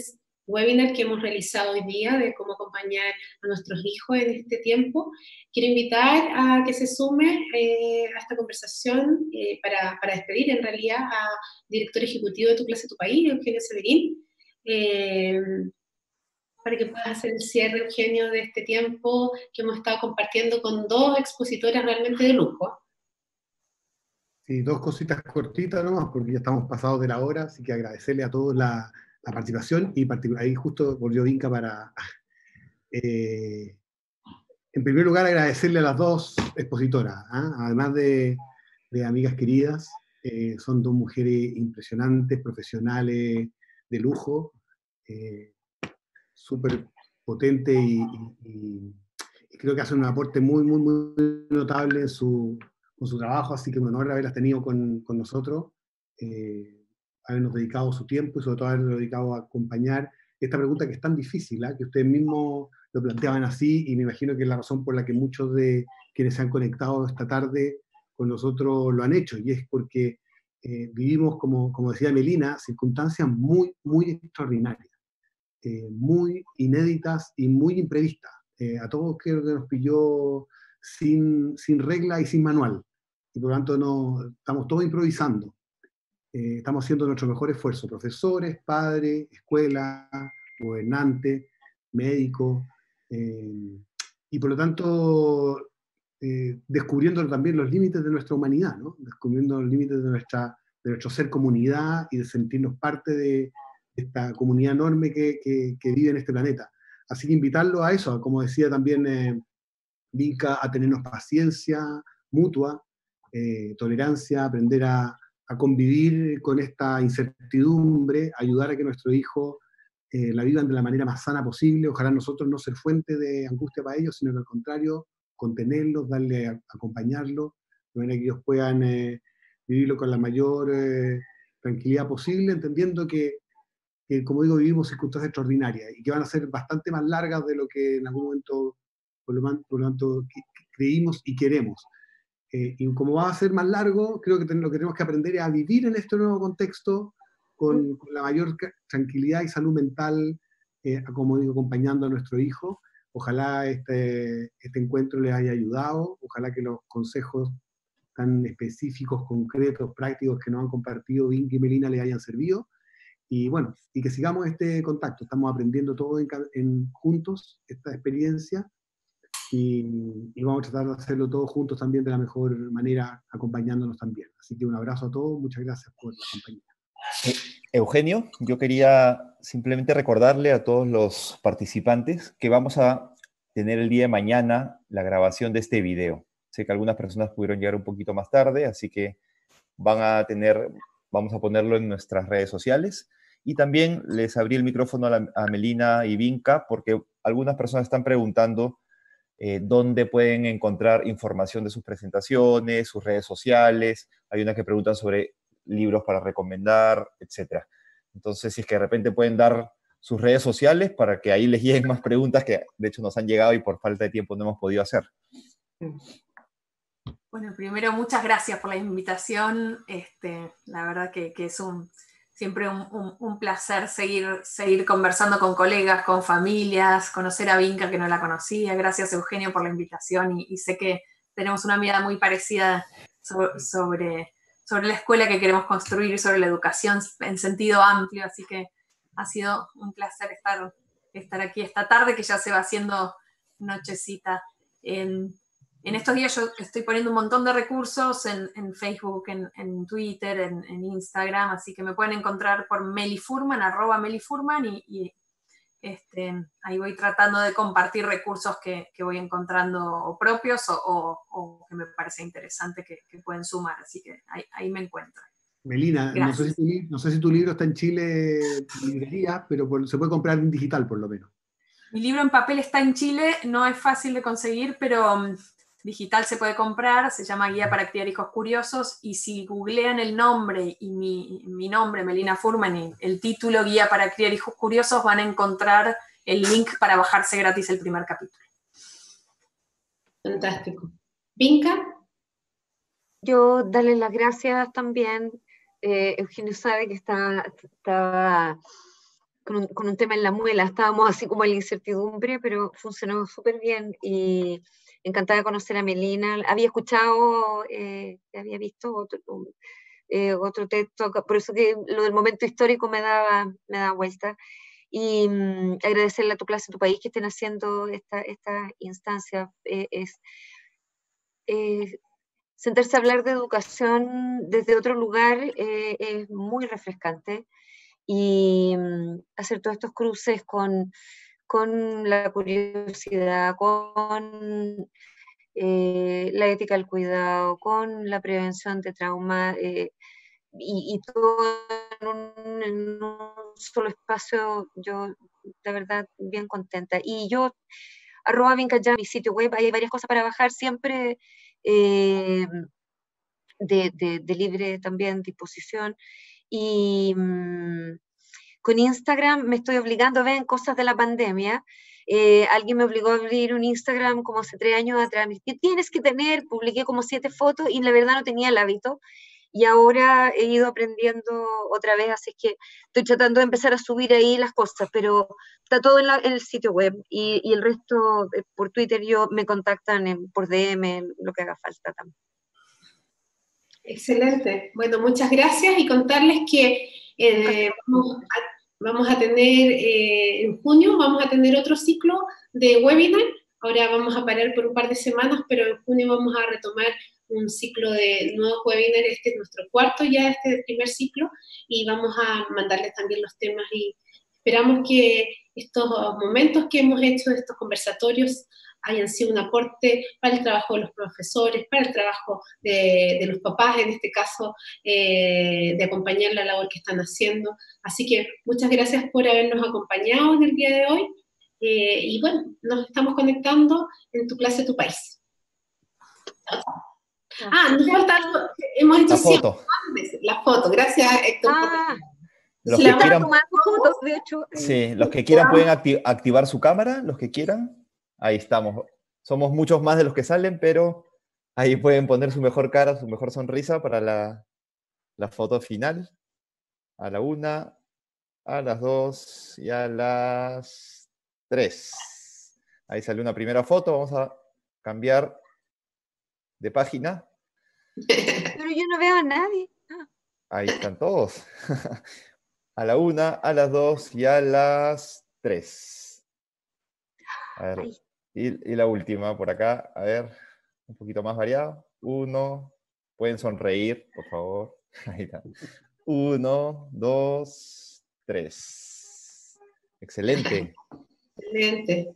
[SPEAKER 2] webinar que hemos realizado hoy día de cómo acompañar a nuestros hijos en este tiempo. Quiero invitar a que se sume a esta conversación para despedir en realidad a director ejecutivo de Tu Clase, Tu País, Eugenio Severín, para que puedas hacer el cierre, Eugenio, de este tiempo que hemos estado compartiendo con dos expositoras realmente de lujo.
[SPEAKER 5] Sí, dos cositas cortitas nomás, porque ya estamos pasados de la hora, así que agradecerle a todos la participación, y ahí justo volvió Vinca para... en primer lugar, agradecerle a las dos expositoras, ¿eh? Además de amigas queridas, son dos mujeres impresionantes, profesionales de lujo, súper potente y creo que hacen un aporte muy, muy, muy notable con su trabajo, así que un honor haberlas tenido con nosotros, habernos dedicado su tiempo y sobre todo habernos dedicado a acompañar esta pregunta que es tan difícil, que ustedes mismos lo planteaban así, y me imagino que es la razón por la que muchos de quienes se han conectado esta tarde con nosotros lo han hecho, y es porque vivimos, como decía Melina, circunstancias muy, muy extraordinarias, muy inéditas y muy imprevistas. A todos creo que nos pilló sin regla y sin manual, y por lo tanto estamos todos improvisando. Estamos haciendo nuestro mejor esfuerzo, profesores, padres, escuela, gobernantes, médicos, y por lo tanto descubriendo también los límites de nuestra humanidad, ¿no? Descubriendo los límites de nuestro ser comunidad y de sentirnos parte de esta comunidad enorme que vive en este planeta. Así que invitarlo a eso, como decía también Vinca, a tenernos paciencia mutua, tolerancia, aprender a convivir con esta incertidumbre, ayudar a que nuestros hijos la vivan de la manera más sana posible. Ojalá nosotros no ser fuente de angustia para ellos, sino que al contrario, contenerlos, acompañarlos, de manera que ellos puedan vivirlo con la mayor tranquilidad posible, entendiendo que que, como digo, vivimos circunstancias extraordinarias y que van a ser bastante más largas de lo que en algún momento, por lo tanto, creímos y queremos. Y como va a ser más largo, creo que lo que tenemos que aprender es a vivir en este nuevo contexto con la mayor tranquilidad y salud mental, como digo, acompañando a nuestro hijo. Ojalá este encuentro les haya ayudado, ojalá que los consejos tan específicos, concretos, prácticos que nos han compartido Vinca y Melina les hayan servido. Y bueno, y que sigamos este contacto. Estamos aprendiendo todos juntos esta experiencia y vamos a tratar de hacerlo todos juntos también de la mejor manera, acompañándonos también. Así que un abrazo a todos, muchas gracias por la compañía.
[SPEAKER 1] Eugenio, yo quería simplemente recordarle a todos los participantes que vamos a tener el día de mañana la grabación de este video. Sé que algunas personas pudieron llegar un poquito más tarde, así que vamos a ponerlo en nuestras redes sociales. Y también les abrí el micrófono a Melina y Vinca, porque algunas personas están preguntando dónde pueden encontrar información de sus presentaciones, sus redes sociales. Hay unas que preguntan sobre libros para recomendar, etc. Entonces, si es que de repente pueden dar sus redes sociales para que ahí les lleguen más preguntas que de hecho nos han llegado y por falta de tiempo no hemos podido hacer.
[SPEAKER 3] Bueno, primero, muchas gracias por la invitación. La verdad que es siempre un placer seguir conversando con colegas, con familias, conocer a Vinca que no la conocía. Gracias, Eugenio, por la invitación y sé que tenemos una mirada muy parecida sobre la escuela que queremos construir, sobre la educación en sentido amplio, así que ha sido un placer estar aquí esta tarde, que ya se va haciendo nochecita. En estos días yo estoy poniendo un montón de recursos en Facebook, en Twitter, en Instagram, así que me pueden encontrar por @melifurman, y ahí voy tratando de compartir recursos que voy encontrando propios o que me parece interesante que pueden sumar, así que ahí me encuentro.
[SPEAKER 5] Melina, no sé si tu libro está en Chile en librería, pero se puede comprar en digital por lo menos.
[SPEAKER 3] Mi libro en papel está en Chile, no es fácil de conseguir, pero digital se puede comprar, se llama Guía para criar hijos curiosos, y si googlean el nombre y mi nombre, Melina Furman, y el título Guía para criar hijos curiosos, van a encontrar el link para bajarse gratis el primer capítulo.
[SPEAKER 2] Fantástico. ¿Vinca?
[SPEAKER 4] Yo darle las gracias también. Eugenio sabe que estaba con un tema en la muela, estábamos así como en la incertidumbre, pero funcionó súper bien y encantada de conocer a Melina. Había escuchado, había visto otro texto, por eso que lo del momento histórico me daba vuelta. Y agradecerle a Tu Clase, Tu País que estén haciendo esta instancia. Sentarse a hablar de educación desde otro lugar es muy refrescante, y hacer todos estos cruces con la curiosidad, con la ética del cuidado, con la prevención de trauma, y todo en un solo espacio, yo de verdad bien contenta. Y yo, @Vincaya, mi sitio web, ahí hay varias cosas para bajar, siempre de libre también disposición. Y con Instagram me estoy obligando a ver cosas de la pandemia. Alguien me obligó a abrir un Instagram como hace 3 años atrás. ¿Qué tienes que tener? Publiqué como 7 fotos y la verdad no tenía el hábito. Y ahora he ido aprendiendo otra vez, así que estoy tratando de empezar a subir ahí las cosas, pero está todo en el sitio web, y el resto por Twitter me contactan por DM, lo que haga falta también.
[SPEAKER 2] Excelente. Bueno, muchas gracias, y contarles que vamos a tener en junio, vamos a tener otro ciclo de webinar. Ahora vamos a parar por un par de semanas, pero en junio vamos a retomar un ciclo de nuevos webinars. Este es nuestro cuarto ya, este primer ciclo, y vamos a mandarles también los temas, y esperamos que estos momentos que hemos hecho, estos conversatorios, hayan sido un aporte para el trabajo de los profesores, para el trabajo de los papás, en este caso, de acompañar la labor que están haciendo. Así que muchas gracias por habernos acompañado en el día de hoy, y bueno, nos estamos conectando en Tu Clase, Tu País. Nos falta algo, hemos hecho
[SPEAKER 1] la foto.
[SPEAKER 2] La foto, gracias, Héctor.
[SPEAKER 1] Los
[SPEAKER 2] Se
[SPEAKER 1] que
[SPEAKER 2] la
[SPEAKER 1] quieran,
[SPEAKER 4] tomando fotos, de hecho.
[SPEAKER 1] sí, los que quieran pueden activar su cámara, los que quieran. Ahí estamos. Somos muchos más de los que salen, pero ahí pueden poner su mejor cara, su mejor sonrisa para la foto final. A la 1, a las 2 y a las 3. Ahí sale una primera foto. Vamos a cambiar de página.
[SPEAKER 4] Pero yo no veo a nadie.
[SPEAKER 1] Ahí están todos. A la 1, a las 2 y a las 3. A ver, y la última por acá, a ver, un poquito más variado. 1, pueden sonreír, por favor. Ahí está. 1, 2, 3. Excelente.
[SPEAKER 2] Excelente.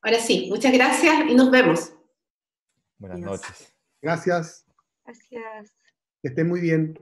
[SPEAKER 2] Ahora sí, muchas gracias y nos vemos.
[SPEAKER 1] Buenas noches.
[SPEAKER 5] Gracias.
[SPEAKER 4] Gracias.
[SPEAKER 5] Que estén muy bien.